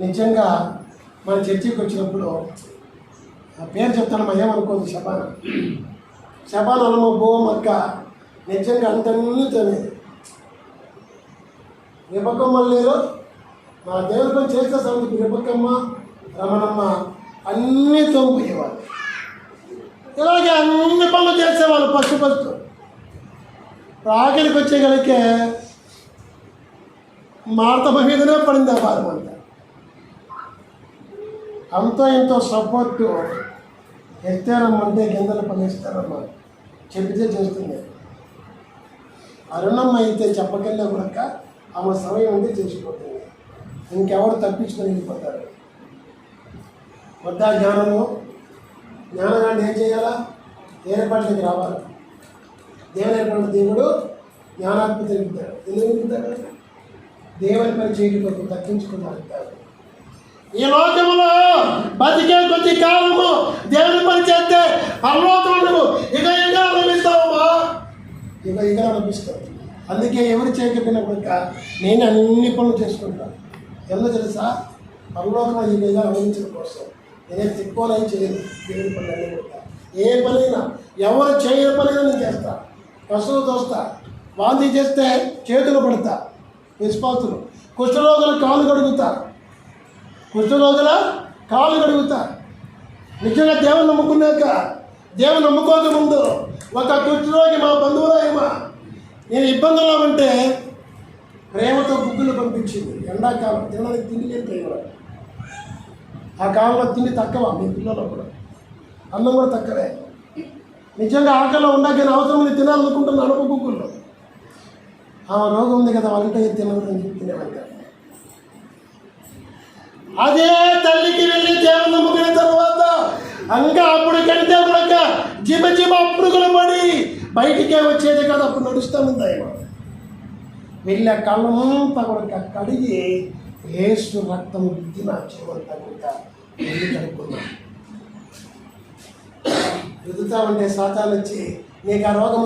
నిజంగా మన చర్చికి వచ్చినప్పుడు ఆ పేరు చెప్తాను, ఏమనుకోదు, శబాన్ అనమ్మ భూమక్క నిజంగా అంతన్నీ తినేది. రిబకమ్మ లేరు, మా దేవుని పని చేస్తే సంగతి రిబకమ్మ, రమణమ్మ అన్నీ తోమిపోయేవాళ్ళు. ఇలాగే అన్ని పనులు చేసేవాళ్ళు. ఫస్ట్ ఆఖరికి వచ్చేగలిగే మార్తమ్మ మీదనే పడింది ఆ భారం అంతా. అంతో ఎంతో సపోర్టు. ఎత్తారమ్మంటే గింజలు పనిస్తారమ్మా, చెబితే చేస్తుంది. అరుణమ్మ అయితే చెప్పకెళ్ళా కూడా ఆమె సమయం ఉండి చేసిపోతుంది. ఇంకెవరు తప్పించుకొని వెళ్ళిపోతారు. వద్దా జ్ఞానము? జ్ఞానాన్ని ఏం చేయాలా? ఏర్పాట్లకి రావాలి. దేవుని ఏర్పడిన దేవుడు జ్ఞానాత్మ తిరుగుతాడు. ఎందుకు తిరుగుతాడు? దేవుని పని చేయడం తగ్గించుకుంటాడు. ఈ లోకములో బతికే కొద్ది కాలము దేవుని పని చేస్తే పరలోకమును ఇక అనుభవిస్తావమ్మా, ఇక అనుభవిస్తావు. అందుకే ఎవరు చేయకపోయినా కూడా నేను అన్ని పనులు చేసుకుంటాను. ఎందుకు తెలుసా? పరలోకం ఈ విధంగా అనుభవించడం కోసం. నేనే తిక్కువనై చేయను దేవుని పనులు అన్నీ కూడా. ఏ పనైనా ఎవరు చేయని పనైనా నేను చేస్తా. కష్టం తోస్తా. వాంతి చేస్తే చేతులు పడతా. విశ్వాసులు కుష్ఠరోగుల కాలు కడుగుతా. నిజంగా దేవుని నమ్ముకున్నాక, దేవుని నమ్ముకోక ముందు ఒక కుష్ఠరోగి మా బంధువులేమా నేను ఇబ్బందుల్లో ఉంటే ప్రేమతో బుగ్గులు పంపించింది. ఎండాకాలం తినడానికి తిండి లేదు ప్రేమ. ఆ కాలంలో తిండి తక్కువ, మీ పిల్లలు కూడా అన్నం కూడా తక్కువే. నిజంగా ఆకలిలో ఉండాకని అవసరం తినాలనుకుంటున్న అనుకో బుగ్గుల్లో. ఆ రోగం ఉంది కదా వంట తినదని చెప్పి తినేవాళ్ళు. అదే తల్లికి వెళ్ళి దేవుని నమ్ముకున్న తర్వాత ఇంకా అప్పుడు కంటే కూడా జిమ అప్పుడుగులు పడి బయటికే వచ్చేది కదా. అప్పుడు నడుస్తూ ఉంది ఆయన. వెళ్ళి ఆ కళ్ళంతా కూడా కడిగి ఏసు రక్తం రుద్దిన చెవంతా కూడా వెళ్ళి కడుక్కున్నా. రుద్దుతామంటే సాతాలు వచ్చి నీకు ఆ రోగం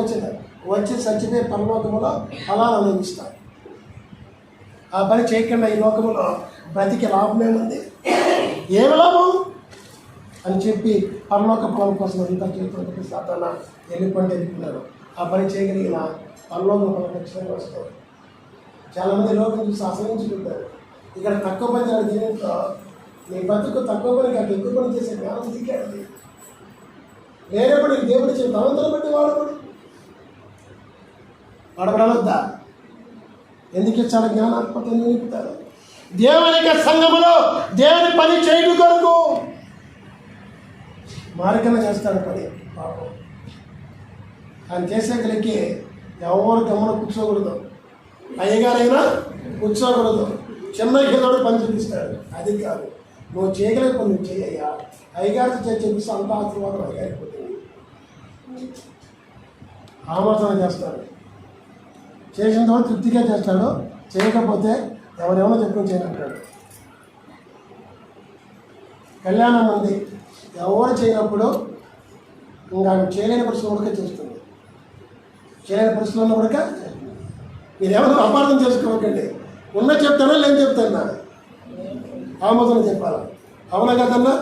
వచ్చి చచ్చిపోయి పరలోకములో ఫలాలు అనుభవిస్తాను. ఆ పని చేయకుండా ఈ లోకములో బ్రతికి లాభమేముంది? ఏమి లాభం అని చెప్పి పరలోక ఫలం కోసం అంతా చేస్తున్నట్టు సాతాన వెళ్ళిపోయినాడు. ఆ పని చేయగలిగిన పరలోక ఫలం ఖచ్చితంగా వస్తుంది. చాలామంది లోకం చూసి ఆశ్రయించుకుంటారు. ఇక్కడ తక్కువ పని చేయడం దేనితో? నీ బతుకు తక్కువ పని కాదు, ఎక్కువ పని చేసే జ్ఞానం దిగాడు. వేరే పని దేవుడు ఇచ్చిన తనంతరం బట్టి వాడుకోడు. అడగడవద్దా? ఎందుకు ఇచ్చాడు జ్ఞానాత్మకత నిలుపుతారు? దేవునికి సంఘములో దేవుని పని చేయడం కొరకు మార్గం చేస్తాడు పని. పాపం ఆయన చేసే కలిగి ఎవరు గమన కూర్చోకూడదు, అయ్యగారైనా కూర్చోకూడదు. చిన్న కిందోడు పని చూపిస్తాడు, అది కాదు. నువ్వు చేయగలిగే పని నువ్వు చేయయ్యా. అయ్యగారితో చెప్పిస్తే అంత ఆశీర్వాదం అయ్యారిపోతుంది. ఆమోదన చేస్తాడు, చేసిన తర్వాత తృప్తిగా చేస్తాడు. చేయకపోతే ఎవరెవరో చెప్పుకొని చేయనంటాడు. కళ్యాణం ఉంది, ఎవరు చేయనప్పుడు ఇంకా చేయలేని పరిస్థితులు కూడా చేస్తుంది. చేయలేని పరిస్థితుల్లో కూడా మీరేమో అపార్థం చేసుకోకండి. ఉన్న చెప్తానా లేని చెప్తానా ఆమోదన చెప్పాలా? అవునా కదన్నా?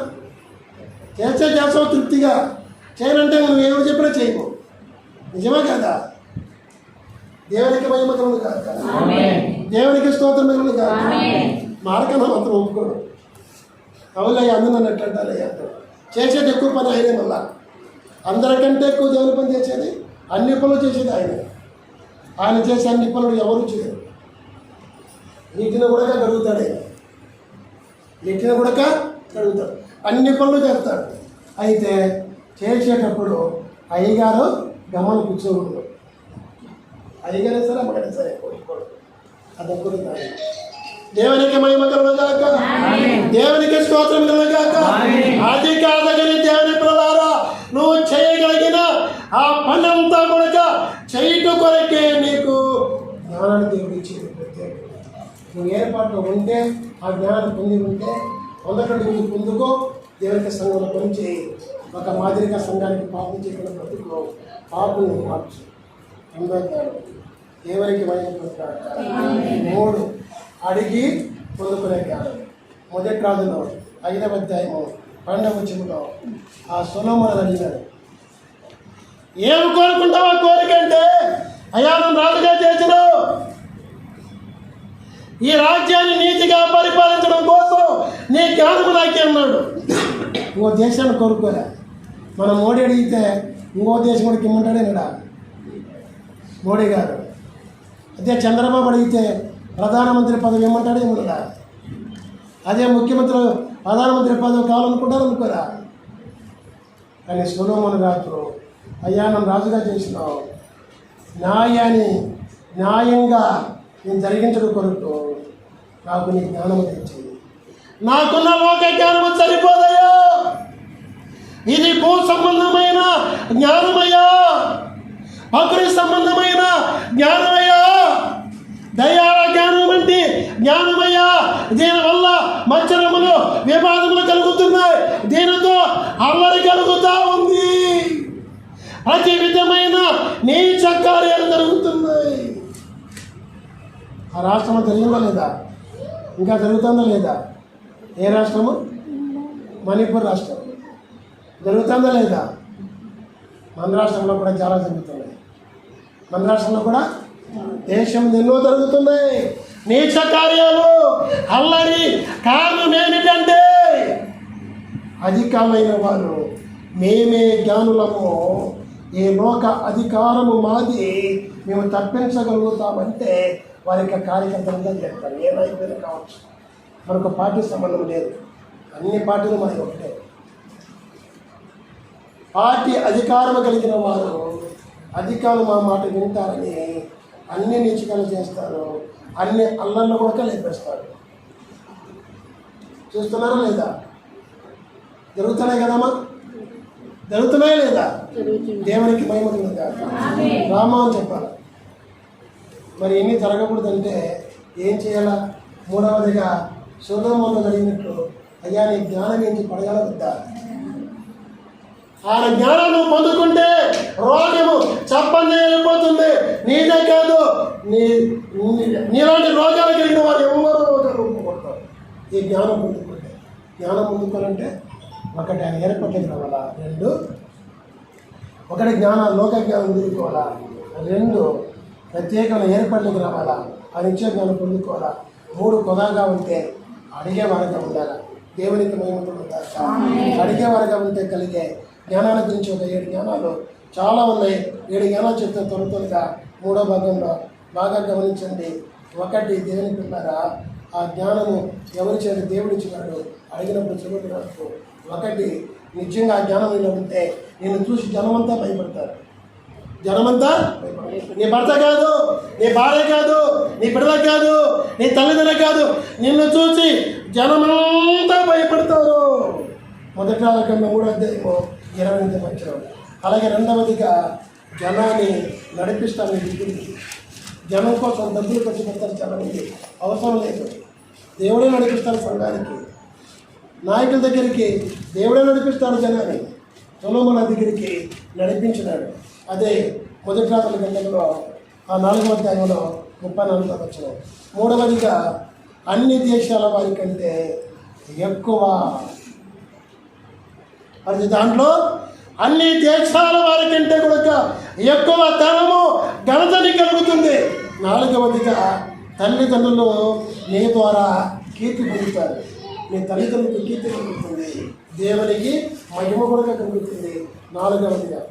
చేస్తావు తృప్తిగా, చేయనంటే నువ్వు ఏమో చెప్పినా చేయము. నిజమే కదా? దేవునికి మహిమ కలుగును కాక, దేవునికి స్తోత్రం కలుగును కాక. మార్గం మాత్రం ఒప్పుకోడు. అవులయ్య అందరూ నన్ను ఎట్లా అంటారయ్యా అంటారు. చేసేది ఎక్కువ పని ఆయనే. మళ్ళా అందరికంటే ఎక్కువ దేవుని పని చేసేది, అన్ని పనులు చేసేది ఆయనే. ఆయన చేసే అన్ని పనులు ఎవరు చేయరు. నీటిని కూడా కడుగుతాడు ఆయన, నీటిని కూడా కడుగుతాడు, అన్ని పనులు చేస్తాడు. అయితే చేసేటప్పుడు అయ్యగారు గమన కూర్చోకూడదు. అయ్యగానే సరే అమ్మగానే సరే అది ఒక్కరు కాదు. దేవునికి మహిమ కలుగుగాక, దేవునికి స్తోత్రం కలుగుగాక. అది కాదని దేవుని పిల్లలారా, నువ్వు చేయగలిగిన ఆ పని అంతా కూడా చేయటం కొరకే నీకు జ్ఞానాన్ని దేవుడు ఇచ్చేది. నువ్వు ఏర్పాట్లు ఉంటే, ఆ జ్ఞానాన్ని పొంది ఉంటే, పొందకుండా నువ్వు పొందుకో. దేవునికి సంఘంలో పని చేయి. ఒక మాదిరిగా సంఘానికి పాపం చేయకుండా బ్రతుకో. పాపం మార్చు. దేవునికి మహిమ కలుగుగాక. 3 అడిగి పొందుకునే జ్ఞానం. మొదటి రాజులో 5వ అధ్యాయము 12వ వచనంలో ఆ సొలొమోను అడిగాడు, ఏమి కోరుకుంటావా? కోరిక అంటే, అయ్యా నన్ను రాజుగా చేసినావు, ఈ రాజ్యాన్ని నీతిగా పరిపాలించడం కోసం నీ జ్ఞానము నాకే అన్నాడు. ఇంకో దేశాన్ని కోరుకోలే. మనం మోడీ అడిగితే ఇంకో దేశం కూడా ఇమ్మంటాడే నిడా మోడీ గారు. అదే చంద్రబాబు అడిగితే ప్రధానమంత్రి పదవి ఇమ్మంటాడే ఇమ్మడా. అదే ముఖ్యమంత్రి ప్రధానమంత్రి పదవి కావాలనుకుంటారు అనుకోరా. కానీ సొలొమోను రాజు, అయ్యా నన్ను రాజుగా చేసినావు, న్యాయంగా నేను జరిగించడం కొరకు నాకు నీ జ్ఞానము తెచ్చింది. నాకున్న లోక జ్ఞానము సరిపోదయ్యా, ఇది భూ సంబంధమైన జ్ఞానమయ్యా, ప్రకృతి సంబంధమైన జ్ఞానమయ్యా, దయాల జ్ఞానం వంటి జ్ఞానమయ్యా. దీనివల్ల మచ్చరములు వివాదములు కలుగుతున్నాయి, దీనితో అల్లరి కలుగుతూ ఉంది, ప్రతి విధమైన నీచ కార్యాలు జరుగుతున్నాయి. ఆ రాష్ట్రంలో జరిగిందా లేదా? ఇంకా జరుగుతుందా లేదా? ఏ రాష్ట్రము? మణిపూర్ రాష్ట్రం. జరుగుతుందా లేదా? మన రాష్ట్రంలో కూడా చాలా జరుగుతున్నాయి. మన రాష్ట్రంలో కూడా దేశం ఎన్నో జరుగుతున్నాయి నీచ కార్యాలు, అల్లరి. కారణం ఏమిటంటే అధికారమైన వారు మేమే జ్ఞానులము, ఈ లోక అధికారము మాది, మేము తప్పించగలుగుతామంటే వారికి కార్యకర్తలుగా చెప్తారు. ఏ నాయకులు కావచ్చు, మనకు పార్టీ సంబంధం లేదు. అన్ని పార్టీలు మనకి ఒకటే. పార్టీ అధికారము కలిగిన వారు అధికారులు మా మాట వింటారని అన్ని నీచకాలు చేస్తారు, అన్ని అల్లర్లు కూడా లేపేస్తారు. చూస్తున్నారా లేదా? జరుగుతున్నాయి కదమ్మా, జరుగుతున్నాయా లేదా? దేవునికి మహిమ కలుగుగాక. రామా అని చెప్పాలి. మరి ఎన్ని జరగకూడదంటే ఏం చేయాలా? 3వదిగా సొలొమోను అడిగినట్లు, అయ్యా నీ జ్ఞానం ఏంటి పడగలవద్దా? ఆయన జ్ఞానాన్ని పొందుకుంటే రోగము చెప్పండి వెళ్ళిపోతుంది. నీదే కాదు, నీలాంటి రోగాలు కలిగిన వారు ఎవరో రోగాలు ఒప్పుకుంటారు ఈ జ్ఞానం పొందుకుంటే. జ్ఞానం పొందుకోవాలంటే ఒకటి ఆయన ఏర్పడలేదు రావాలా, 2 ఒకటి లోక జ్ఞానం పొందుకోవాలా, 2 ప్రత్యేకమైన ఏర్పడలేదు రావాలా, ఆ నిత్య జ్ఞానం పొందుకోవాలా, 3 కొదాగా ఉంటే అడిగే వారిగా ఉండాలి. దేవునికి మహిమతో ఉండాలి. అడిగే వారిగా ఉంటే కలిగే జ్ఞానాల గురించి ఒక 7 జ్ఞానాలు చాలా ఉన్నాయి. 7 జ్ఞానాలు చెప్తే త్వరగా 3వ భాగంలో బాగా గమనించండి. 1 దేవుని పిల్లరా, ఆ జ్ఞానము ఎవరి చేత దేవుడు ఇచ్చినాడు అడిగినప్పుడు చెబుతున్నట్టు 1 నిజంగా ఆ జ్ఞానం ఇలా ఉంటే నేను చూసి జనమంతా భయపడతారు. జనమంతా నీ భర్త కాదు, నీ భార్య కాదు, నీ బిడ్డల కాదు, నీ తల్లిదండ్రులు కాదు, నిన్ను చూసి జనమంతా భయపడతారు. 1 రాజకాండం 3వ అధ్యాయము 28వ వచనం. అలాగే 2వదిగా జనాన్ని నడిపిస్తాను దగ్గరికి. జనం కోసం డబ్బులు ఖర్చు పెడతారు చాలామంది, అవసరం లేదు. దేవుడే నడిపిస్తాడు సంఘానికి, నాయకుల దగ్గరికి దేవుడే నడిపిస్తాడు జనాన్ని. సొలొమోను దగ్గరికి నడిపించినాడు. అదే 1 రాజకాండంలో 4వ అధ్యాయంలో 34వ వచనం. 3వదిగా అన్ని దేశాల వారి కంటే ఎక్కువ, అది దాంట్లో అన్ని దేశాల వారి కంటే కూడా ఎక్కువ ధనము ఘనతని కలుగుతుంది. 4వదిగా తల్లిదండ్రులు నీ ద్వారా కీర్తి పొందుతారు. నీ తల్లిదండ్రులకు కీర్తి కలుగుతుంది, దేవునికి మహిమ కూడా కలుగుతుంది. 4వదిగా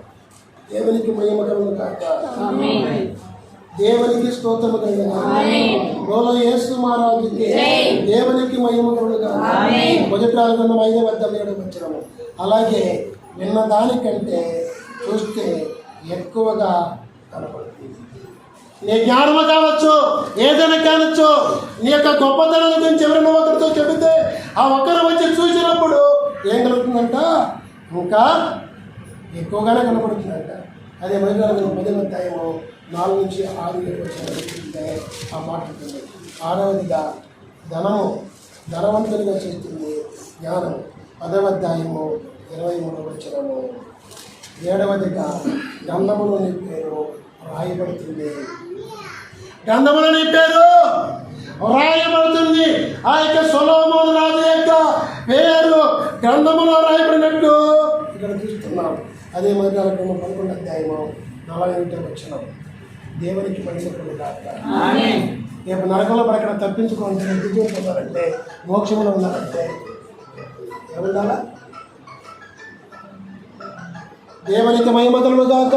దేవునికి మహిమ కలుగు కాక, దేవునికి స్తోత్రము కలుగుగా, బోలో యేసు మహారాజుకి దేవునికి మహిమ కలుగుగా. 1 రాజకాండం 5వ అధ్యాయం 7వ వచనము. అలాగే విన్న దానికంటే చూస్తే ఎక్కువగా కనపడుతుంది. నీ జ్ఞానము కావచ్చు, ఏదైనా కావచ్చు, నీ యొక్క గొప్పతనం గురించి ఎవరైనా ఒకరితో చెబితే ఆ ఒక్కరు వచ్చి చూసినప్పుడు ఏం కలుగుతుందంట, ఇంకా ఎక్కువగానే కనపడుతుందంట. అదే 1 రాజకాండం 10వ అధ్యాయము 4 నుంచి 6, 7 వచనాలు ఆ మాట ఉంటుంది. 6వదిగా ధనము ధనవంతులుగా చేస్తుంది జ్ఞానం. 10వ అధ్యాయము 23వ వచనము. 7వదిగా గ్రంథములో నీ పేరు రాయబడుతుంది. గ్రంథములో నీ పేరు రాయబడుతుంది. ఆ యొక్క సొలొమోను రాజు యొక్క పేరు గ్రంథములో రాయబడినట్టు ఇక్కడ చూస్తున్నాం. అదే 1 రాజకాండం 11వ అధ్యాయము 41వ వచనం. దేవునికి మహిమ కాక. రేపు నరకంలో పడక్కడ తప్పించుకోండి, విజయం పొందాలంటే, మోక్షంలో ఉండాలంటే ఏముండాలా? దేవునికి మహిమతులు గాక,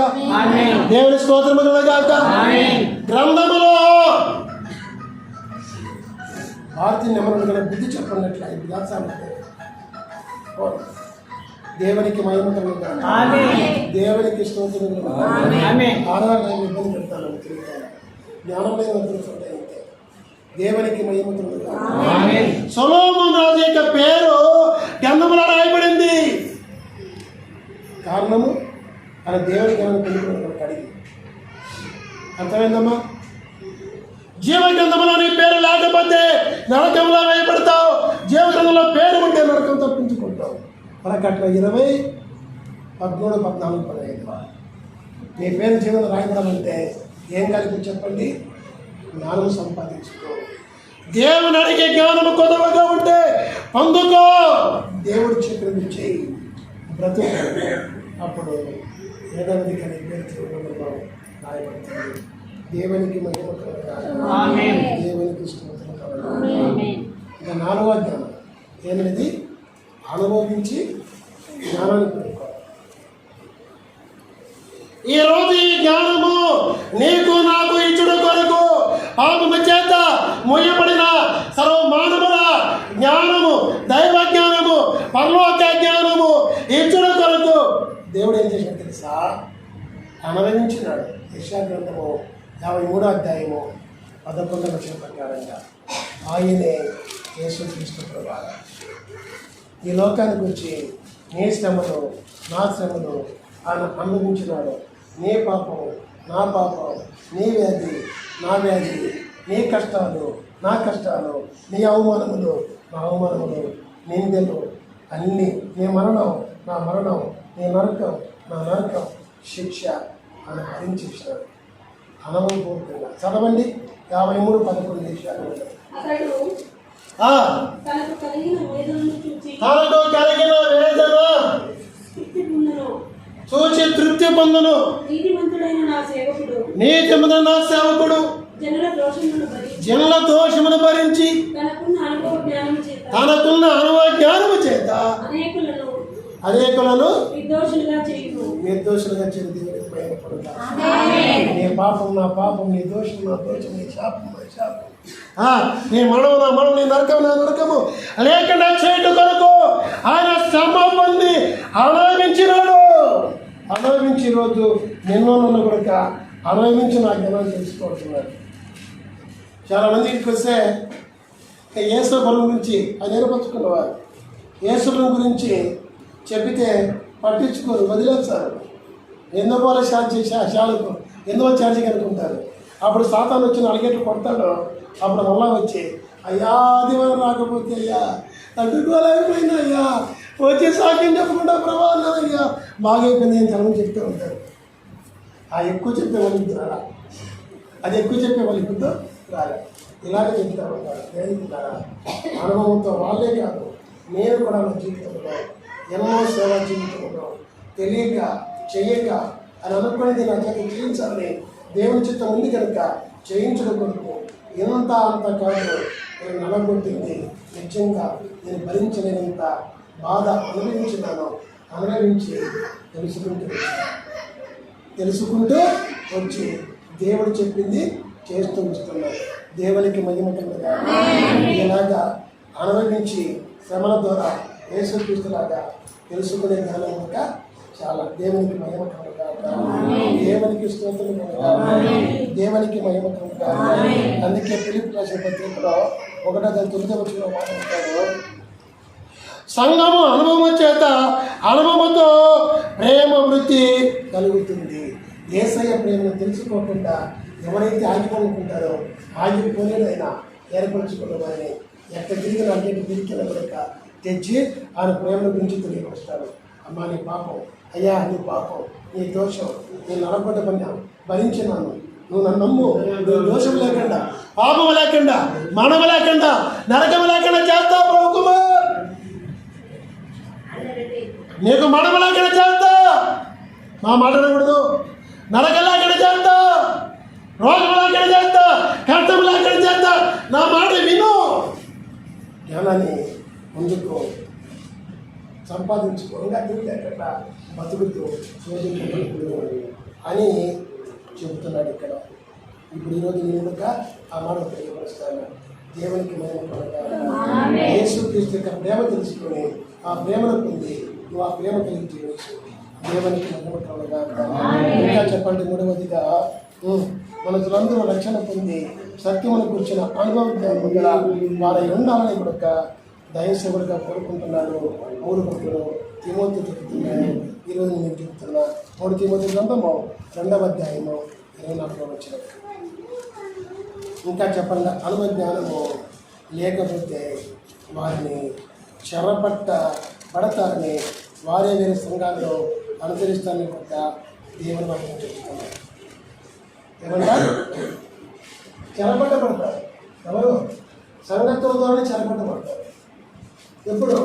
దేవుని స్తోత్రములు గాక. గ్రంథములో భారతీయ నియమములు బుద్ధి చెప్పినట్లు 5 దాసాలు దేవునికి మహిమతులు గాక, దేవునికి స్తోత్రములు గాక. ఆరాధన ఇబ్బంది పెడతాను, జ్ఞానమైన తెలుసుకుంటే దేవునికి మహిమతులు గాక. సొలొమోను రాజు యొక్క పేరు గ్రంథములో రాయబడింది. కారణము ఆయన దేవుని జ్ఞానం పెళ్ళికొడుకు అడిగి. అర్థమైందమ్మా? జీవ గ్రంథంలో నీ పేరు లేకపోతే నరకంలో వేయబడతావు, జీవ గ్రంథంలో పేరు ఉంటే నరకం తప్పించుకుంటావు. మనకట్ల 20, 13, 14, 15 నీ పేరు జీవనం రాయబడాలంటే ఏం కలిపి చెప్పండి? జ్ఞానం సంపాదించుకో. దేవుని అడిగే జ్ఞానము కొదవగా ఉంటే పొందుకో. దేవుడు చెప్పినది చేయి, బ్రతుకు. అప్పుడు 7వది కానీ పేరు రాయబడుతుంది. దేవునికి మహిమ కలుగుగాక, దేవునికి స్తోత్రం కలుగుగాక. ఇంకా 4వ జ్ఞానం ఏమనేది? అనుభవించి జ్ఞానాన్ని పెట్టుకోవాలి. ఈరోజు ఈ జ్ఞానము నీకు నాకు ఇచ్చుడు కొరకు పాపము చేత మోయబడిన సర్వమానవుల జ్ఞానము, దైవ జ్ఞానము, పరలోక జ్ఞానము ఇచ్చుడు కొరకు దేవుడు ఏం చేశాడు తెలుసా? అనుభవించినాడు. యెషయా గ్రంథము 53వ అధ్యాయము 11వ వచనం ప్రకారంగా ఆయనే యేసుక్రీస్తు ప్రభువు ఈ లోకానికి వచ్చి నీ శ్రమను నా శ్రమను ఆయన అనుభవించినాడు. నీ పాపం నా పాపం, నీ వ్యాధి నా వ్యాధి, నీ కష్టాలు నా కష్టాలు, నీ అవమానములు నా అవమానములు, నిందలు అన్నీ, నీ మరణం నా మరణం, నీ నరకం నా నరకం, శిక్ష అని భరించేసినాడు అనుభవపూర్వకంగా. చదవండి 53:11 విషయాలు. తనకు కలిగిన వేదన చూచి తృప్తి పొందును. నీతిమంతుడైన నా సేవకుడు జనుల దోషమును భరించి తనకున్న అనుభవ జ్ఞానము చేత అనేకులను నిర్దోషులుగా చేయు. దేవునికి భయపడుతా. నీ పాపం నా పాపం, నీ దోషం నా దోషం, నీ శాపం నా శాపం, నీ మరణం నా మరణం, నీ నరకం నా నరకము లేకుండా చేయటం కొరకు ఆయన శ్రమ పొంది అనుభవించినాడు. అనుభవించి రోజు నిన్నో నన్ను కూడా అనుభవించి నా జ్ఞానాన్ని తెలుసుకోవచ్చున్నాడు. చాలామంది ఇంటికి వస్తే యేసుప్రభు గురించి ఆయన ఏర్పరచుకున్నవారు యేసుప్రభు గురించి చెప్పితే పట్టించుకోరు, వదిలేస్తారు. ఎన్నో పోలే శాలకు ఎన్నో ఛార్జీ కనుక్కుంటారు. అప్పుడు సాతాను వచ్చి అలిగేట్లు కొడతాడు. అప్పుడు మళ్ళా వచ్చి అయ్యా ఆదివారం రాకపోతే అయ్యా తట్టుకోలేకపోయినా అయ్యా వచ్చి సాక్ష్యం చెప్పకుండా ప్రభావాలయ్యా బాగైపోయింది అని తనని చెప్తూ ఉంటారు. ఆ ఎక్కువ చెప్పే వాళ్ళకి రాలా, అది ఎక్కువ చెప్పే వాళ్ళకి రాలే, ఇలాగే చెప్తూ ఉంటారు. స్నేహితులారా, అనుభవంతో వాళ్ళే కాదు, నేను కూడా నా జీవితంలో ఎన్నో సేవా జీవితంలో తెలియక చెయ్యక అని అనుకునేది నా చేత చేయించాలని దేవుని చిత్తం ఉంది కనుక చేయించడం కొరకు ఎంత అంత కాదు నేను నలగొట్టింది. నిజంగా నేను భరించలేనంత బాధ అనుభవించినాను. అనుభవించి తెలుసుకుంటూ వచ్చి దేవుడు చెప్పింది చేస్తూ వస్తున్నాడు. దేవునికి మహిమ కలుగుగా ఇలాగా అనుభవించి శ్రమల ద్వారా యేసుక్రీస్తులాగా తెలుసుకునే జ్ఞానం కనుక చాలా దేవునికి మహిమ కలుగుగా, దేవునికి స్తోత్రం కలుగుగా, దేవునికి మహిమ కలుగుగా. అందుకే ఫిలిప్పీ రాసిన పత్రికలో 1:9 మాట్లాడతాడు, సంఘము అనుభవం చేత అనుభవంతో ప్రేమ వృద్ధి కలుగుతుంది. యేసయ్య ప్రేమను తెలుసుకోకుండా ఎవరైతే ఆగిపోనుకుంటారో ఆగిపోలేదైనా ఏర్పరచుకున్న వారిని ఎక్కడ తిరిగిన అంటే తిరిగిన కనుక తెచ్చి ఆయన ప్రేమను గురించి తెలియపరుస్తాడు. అమ్మా నీ పాపం, అయ్యా నీ పాపం, నీ దోషం, నేను నలగొట్ట పని భరించినాను, నువ్వు నన్ను నమ్ము, నువ్వు దోషం లేకుండా పాపం లేకుండా మరణం లేకుండా నరకం లేకుండా చేస్తావు ప్రభు కుమార్, నీకు మరణం లేకుండా చేస్తా, మా మాట అనకూడదు, నరకం లేకుండా చేస్తా, రోగం లేకుండా చేస్తా, కష్టం లేకుండా చేస్తా, నా మాట విను. జ్ఞానాన్ని ముందుకు సంపాదించుకో, ఇంకా లేకుండా బతుకుతూ శోధించబడుతూ అని చెబుతున్నాడు ఇక్కడ. ఇప్పుడు ఈరోజు నేను కూడా ఆ మాట తెలియపరుస్తాను. దేవునికి మహిమ యేసుక్రీస్తు యొక్క ప్రేమ తెలుసుకొని ఆ ప్రేమను పొంది నువ్వు ఆ ప్రేమ కలిగి చేయవచ్చు. దేవునికి మహిమ కలుగుగా. ఇంకా చెప్పండి, మూడవదిగా మనసులందరూ రక్షణ పొంది సత్యమును కూర్చున్న అనుభవం వారి ఉండాలని కూడా దయసేవుడిగా కోరుకుంటున్నాను. 3 భక్తులు తిమోతి చెప్తున్నాను. ఈరోజు నేను చెప్తున్నా 3 తిమోతి గ్రంథము 2వ అధ్యాయము 24వ వచనం. ఇంకా చెప్పండి, అనుభవ జ్ఞానము లేకపోతే వారిని చెరపట్టబడతారని వారే వేరే సంఘాల్లో అనుసరిస్తారని కూడా దేవుని వాక్యం చెప్తున్నారు. ఏమన్నా చెరపట్టబడతారు ఎవరు? సంఘత్వం ద్వారా చెరపట్టబడతారు. ఎప్పుడు?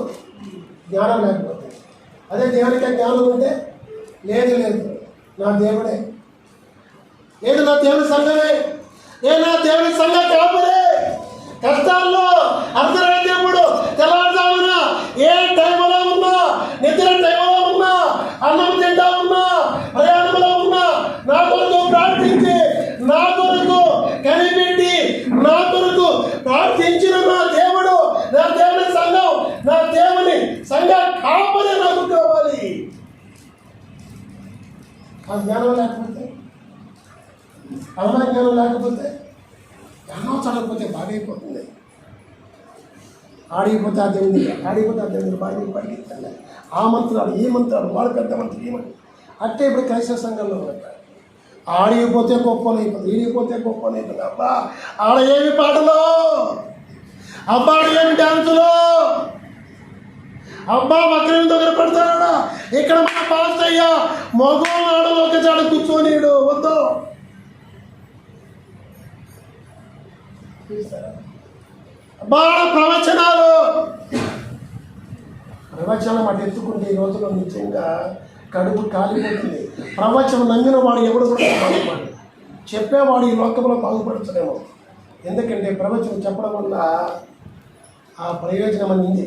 జ్ఞానం లేకపోతే. అదే దేవునికి జ్ఞానం ఉంటే లేదు నా దేవుడే, లేదు నా దేవుని సంఘమే, నా దేవుని సంఘ కాపురే. కష్టాల్లో అర్ధరాత్రిప్పుడు తెల్లవారుజామున ఏ టైంలో ఉన్నా, నిద్ర టైంలో ఉన్నా, అన్నం తింటా ఉన్నా, ప్రయాణంలో ఉన్నా నా కొరకు ప్రార్థించి, నా కొరకు కనిపెట్టి, నా కొరకు ప్రార్థించిన నా దేవుడు, నా దేవుని సంఘం, నా దేవుని సంఘ కాపరే నాకు కావాలి. ఆ జ్ఞానం లేకపోతే, అమ్మాయి జ్ఞానం లేకపోతే, జ్ఞానం చదవకపోతే బాగైపోతుంది. ఆడిపోతే ఆ దేవుని బాగా పడిగిస్తాను. ఆ మంత్రాలు ఈ మంత్రాలు వాడు పెద్ద మంత్రులు ఈ మంత్రులు అట్టే ఇప్పుడు క్రైస్తవ సంఘంలో ఉంటారు. ఆడిపోతే గొప్పనైపోతుంది, ఈడిపోతే గొప్పనైపోతుంది. అబ్బా ఆడ ఏమి పాటలో, అబ్బా ఏమి డ్యాన్సులో, అబ్బా వక్రం దగ్గర పడతాడా. ఇక్కడ మన పాస్టర్ అయ్యా మగం ఆడలో ఒక చాడ కూర్చోనీడు వద్దు. అబ్బా ప్రవచనాలు అటు ఎత్తుకుంటే ఈ రోజుల్లో నిజంగా కడుపు కాలిపోతుంది. ప్రవచనం నమ్మిన వాడు ఎవడు కూడా బాగుపడు, చెప్పేవాడు ఈ లోకంలో బాగుపడుతున్నామో. ఎందుకంటే ప్రవచనం చెప్పడం వల్ల ఆ ప్రయోజనం అనేది,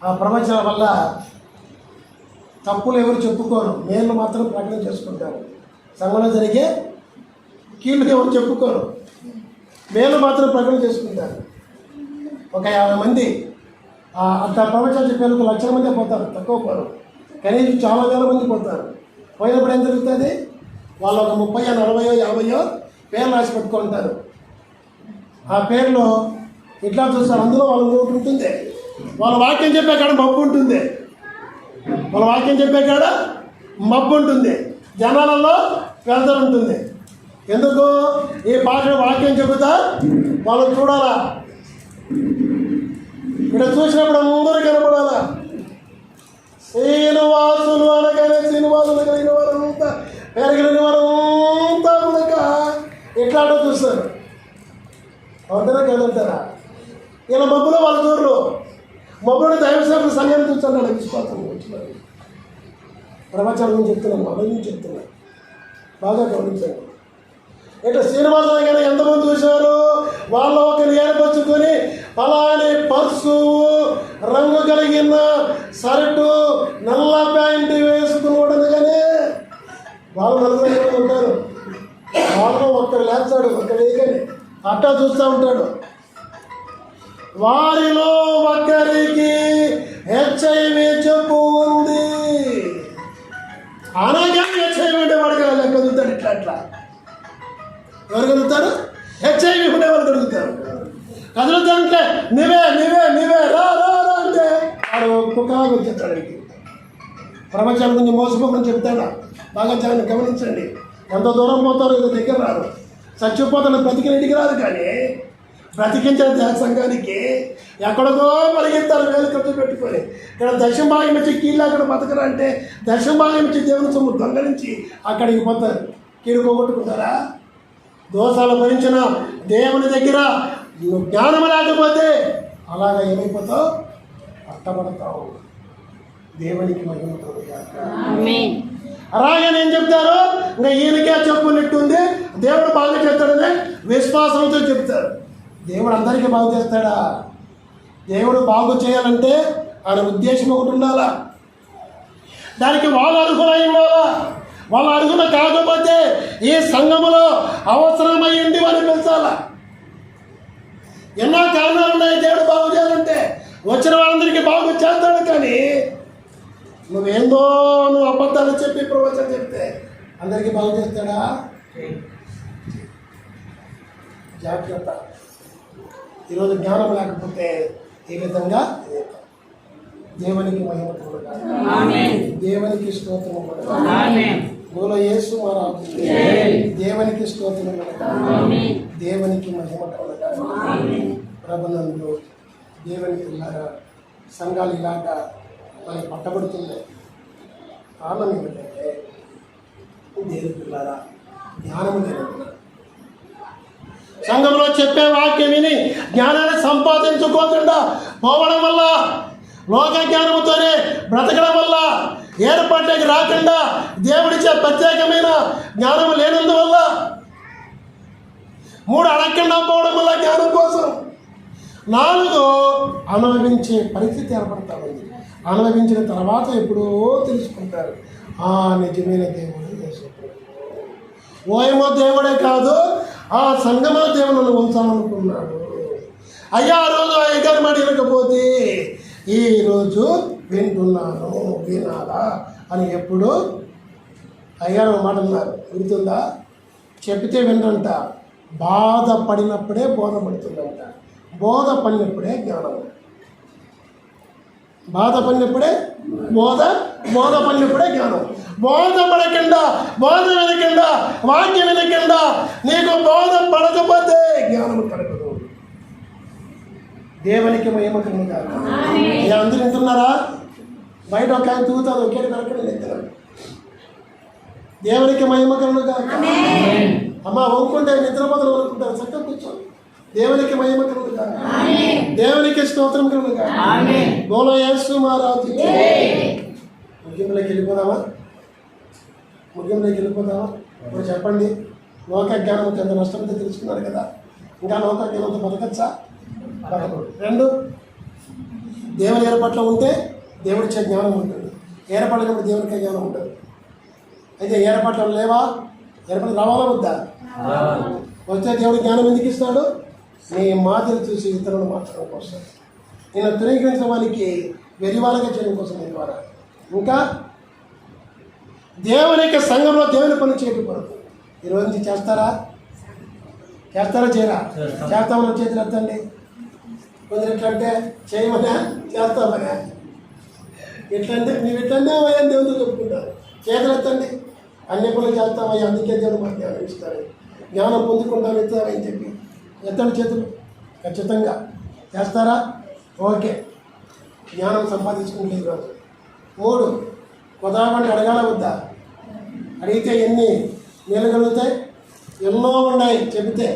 ఆ ప్రవచనం వల్ల తప్పులు ఎవరు చెప్పుకోరు, మేలు మాత్రం ప్రకటన చేసుకుంటారు. సంఘంలో జరిగే కీళ్ళు ఎవరు చెప్పుకోరు, మేలు మాత్రం ప్రకటన చేసుకుంటారు. ఒక 50 మంది అంత ప్రవచనం చెప్పే 1,00,000 మంది పోతారు, తక్కువ పోరు, కనీసం చాలా వేల మంది పోతారు. పోయినప్పుడు ఏం జరుగుతుంది? వాళ్ళు ఒక 30, 40, 50 పేర్లు రాసి పెట్టుకుంటారు. ఆ పేర్లు ఇట్లా చూస్తారు, అందులో వాళ్ళ నోటు ఉంటుంది, వాళ్ళ వాక్యం చెప్పే కాడ మబ్బు ఉంటుంది, వాళ్ళ వాక్యం చెప్పే కాడ మబ్బు ఉంటుంది, జనాలలో వెళ్తారు ఉంటుంది. ఎందుకు? ఈ భాష వాక్యం చెబుతా వాళ్ళు చూడాలా, ఇక్కడ చూసినప్పుడు అందరూ కనపడాలా. శ్రీనివాసులు అనగానే శ్రీనివాసులు కలిగిన వారంతా, పెరిగిన వారంతా కూడా ఎట్లాంటో చూస్తారు. ఎవరిదైనా కలుగుతారా? ఇలా మబ్బులో వాళ్ళు చూడరు. మబ్బులో దైవసేవకుల సంఘాన్ని చూస్తాను, విశ్వాసం వచ్చినారు. ప్రపంచాల గురించి చెప్తున్నాను, మన గురించి చెప్తున్నాను, బాగా గమనించండి. ఇట్లా శ్రీనివాస గారు ఎంతమంది చూశారు? వాళ్ళ ఒకరిని ఏర్పరచుకొని అలానే పర్సు, రంగు కలిగిన షర్టు, నల్ల ప్యాంటు వేసుకుని కానీ వాళ్ళు నలుగురు ఉంటారు. వాళ్ళు ఒక్కరు లేచాడు, ఒక్కరు వేయగానే అట్టా చూస్తూ ఉంటాడు. వారిలో ఒక్కరికి HIV జబ్బు ఉంది అనగా HIV ఉండేవాడికి లెక్క కదులుతాడు. ఇట్లా ఇట్లా ఎవరు కదులుతారు? HIV ఉండేవాళ్ళు కదులుతారు. కదులుతాంటే నీవే నీవే నీవే రా రా రా అంటే వాడు కుక్కలాగా వచ్చేస్తాడు. ప్రపంచాల గురించి మోసపోకుండా చెప్తాడా? బాగా చాలా గమనించండి. ఎంత దూరం పోతారో ఏదో దగ్గర రాదు. చచ్చిపోతాను బ్రతికిన ఇంటికి రాదు, కానీ బ్రతికించే సంఘానికి ఎక్కడికో పరిగెత్తారు వేలు ఖర్చు పెట్టుకొని. ఇక్కడ దశమ భాగం ఇచ్చి కీళ్ళు అక్కడ బతకరా అంటే దశమ భాగం ఇచ్చి దేవుని సొమ్ము దొంగలించి అక్కడికి పోతారు. కీడు పోగొట్టుకుంటారా? దోషాలు భరించిన దేవుని దగ్గర జ్ఞానం లేకపోతే అలాగా ఏమైపోతావు? కష్టపడతావు. దేవునికి మహిమతో అలాగే నేను చెప్తారు. ఇంకా ఈయనకే చెప్పున్నట్టుంది, దేవుడు బాగా చేస్తాడని విశ్వాసంతో చెప్తారు. దేవుడు అందరికీ బాగు చేస్తాడా? దేవుడు బాగు చేయాలంటే ఆయన ఉద్దేశం ఒకటి ఉండాలా, దానికి వాళ్ళు అర్హులై ఉండాలా. వాళ్ళు అర్హులు కాకపోతే ఈ సంఘములో అవసరమైంది అని పెంచాలా. ఎన్నో కారణాలు ఉన్నాయి దేవుడు బాగు చేయాలంటే. వచ్చిన వాళ్ళందరికీ బాగు చేస్తాడు, కానీ నువ్వేందో నువ్వు అబద్ధాలు చెప్పి ప్రవచనం చెప్తే అందరికీ బాగు చేస్తాడా? జాగ్రత్త. ఈరోజు జ్ఞానం లేకపోతే ఈ విధంగా దేవునికి మహిమ కలుగుగాక. దేవునికి స్తోత్రం కలుగుగాక. మూల యేసు మహారాజు దేవునికి స్తోత్రం కలుగుగాక. దేవునికి మహిమ కలుగుగాక. ప్రభునందు దేవునికి ఇలాగా సంఘాలు ఇలాగా మనకి పట్టబడుతుంది. కారణం ఏమిటంటే దేవుని పిల్లారా జ్ఞానము లేదు. సంఘంలో చెప్పే వాక్యం విని జ్ఞానాన్ని సంపాదించుకోకుండా పోవడం వల్ల, లోక జ్ఞానంతోనే బ్రతకడం వల్ల, ఏర్పాట్లోకి రాకుండా దేవుడిచ్చే ప్రత్యేకమైన జ్ఞానం లేనందువల్ల, 3 అడగకుండా పోవడం వల్ల జ్ఞానం కోసం, 4 అనుభవించే పరిస్థితి ఏర్పడతా ఉంది. అనుభవించిన తర్వాత ఎప్పుడో తెలుసుకుంటారు, నిజమైన దేవుడు ఓయేమో దేవుడే కాదు, ఆ సంగమ దేవుని ఉంచాలనుకున్నాడు. అయ్యా ఆ రోజు అయ్యగారి మాట వినకపోతే ఈరోజు వింటున్నాను, వినాలా అని ఎప్పుడు అయ్యగారు మాట అన్నారు. గుర్తుందా? చెప్తే వింటంట, బాధపడినప్పుడే బోధపడుతుందంట. బోధపడినప్పుడే జ్ఞానం. బాధపడినప్పుడే బోధపడినప్పుడే జ్ఞానం. బోధపడకుండా, బోధ వినకుండా, వాక్యం వినకుండా నీకు బోధ పడకపోతే జ్ఞానం కలగదు. దేవునికి మహిమ కలుగుగాక. అందరూ వింటున్నారా? బయట ఒక ఆయన తూగుతారు, ఒకే కలకడం ఎత్తున్నారు. దేవునికి మహిమ కలుగుగాక. అమ్మ వంకుంటే నిద్రపోతలు అనుకుంటారు, చక్కగా కూర్చోండి. దేవునికి మహిమ కలుగుగాక. దేవునికి స్తోత్రం కలుగుగాక. బోలో యేసు మహారాజు. ముగింపులోకి వెళ్ళిపోదామా? ఇప్పుడు చెప్పండి. లోక జ్ఞానం ఎంత నష్టమైతే తెలుసుకున్నారు కదా, ఇంకా లోక జ్ఞానంతో బతకచ్చా? బతకడు. 2 దేవుని ఏర్పాట్లో ఉంటే దేవుడిచ్చే జ్ఞానం ఉంటుంది, ఏర్పాట్లప్పుడు దేవుడికే జ్ఞానం ఉంటుంది. అయితే ఏర్పాట్లు లేవా? ఏర్పడి రావాలా వద్దా? వస్తే దేవుడు జ్ఞానం ఎందుకు ఇస్తాడు? నీ మాటలు చూసి ఇతరులను మార్చడం కోసం, నేను ధృవీకరించిన వానికి వెరివాళ్ళగా చేయడం కోసం నీ ద్వారా. ఇంకా దేవుని యొక్క సంఘంలో దేవుని పని చేయడం కొరకు ఈరోజు నుంచి చేస్తారా చేయరా? చేస్తామని చేతులు ఎత్తండి. కొందరు ఎట్లంటే చేయమనే చేస్తామనే, ఎట్లంటే నువ్వు ఎట్లనే అయ్యా దేవుడు చెప్పుకుంటారు. చేతులు ఎత్తండి. అన్ని పనులు చేస్తామయ్యా, అందుకే దేవుడు మాకు జ్ఞానం ఇస్తాడు, జ్ఞానం పొందుకుంటాం ఇస్తామని చెప్పి ఎత్తండి చేతులు. ఖచ్చితంగా చేస్తారా? ఓకే, జ్ఞానం సంపాదించుకుంటే ఈరోజు. 3 కొదాబండి అడగాల వద్దా? అడిగితే ఎన్ని మేలు కలుగుతాయి? ఎన్నో ఉన్నాయి. చెబితే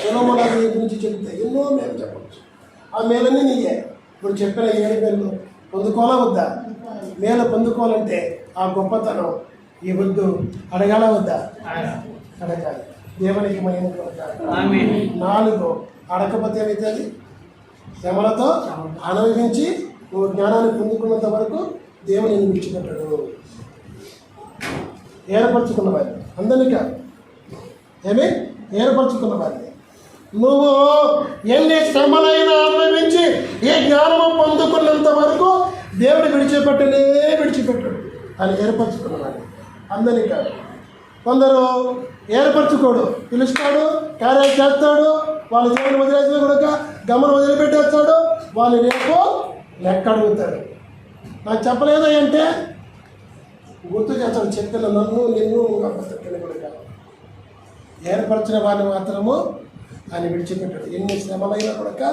సొలొమోను గురించి చెబితే ఎన్నో మేలు చెప్పవచ్చు. ఆ మేలన్నీ నీయే. ఇప్పుడు చెప్పిన 7 మేలు పొందుకోవాలా వద్దా? మేలు పొందుకోవాలంటే ఆ గొప్పతనం ఈ వద్దు అడగాల వద్దా? అడగాలి. దేవునికి మహిమ కలుగాలి. 4 అడగకపోతే ఏమవుతుంది? శ్రమలతో అనుభవించి నువ్వు జ్ఞానాన్ని పొందుకున్నంత వరకు దేవుని నిన్ను విడిచిపెట్టాడు. ఏర్పరచుకున్న వారిని, అందరినీ కాదు, ఏర్పరచుకున్న వారిని. నువ్వు ఎన్ని శ్రమలైనా అనుభవించి ఈ జ్ఞానము పొందుకున్నంత వరకు దేవుడు విడిచిపెట్టాడు అని ఏర్పరచుకున్న వారిని, అందరినీ కాదు. కొందరు ఏర్పరచుకోడు, పిలుస్తాడు, కార్యాలు చేస్తాడు, వాళ్ళు దేవుని వదిలేసిన కూడా గమనం వదిలిపెట్టేస్తాడు. వాళ్ళు రేపు లెక్క అడుగుతాడు. నాకు చెప్పలేదు అంటే గుర్తు చేస్తాడు. చెప్పిన నన్ను నిన్ను చెప్పిన కూడా ఏర్పరచిన వారిని మాత్రము ఆయన విడిచిపెట్టాడు. ఎన్ని శ్రమలైనా కూడా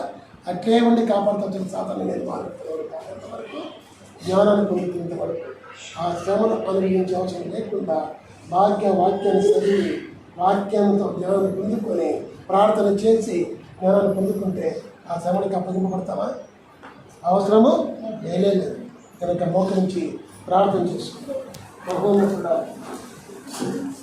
అట్లే ఉండి కాపాడుతుంది. సాధారణ నేను కాపాడేంత వరకు, జ్ఞానాన్ని పొందుతున్నంత వరకు ఆ శ్రమను అనుభవించే అవసరం లేకుండా వాక్యాన్ని చదివి వాక్యంతో జ్ఞానాన్ని పొందుకొని ప్రార్థన చేసి జ్ఞానాన్ని పొందుకుంటే ఆ శ్రమనికి అప్పగింపబడతామా? అవసరము లేదు. కనుక మోకరించి ప్రార్థన చేసుకుంటాం. మహోన్నతుడా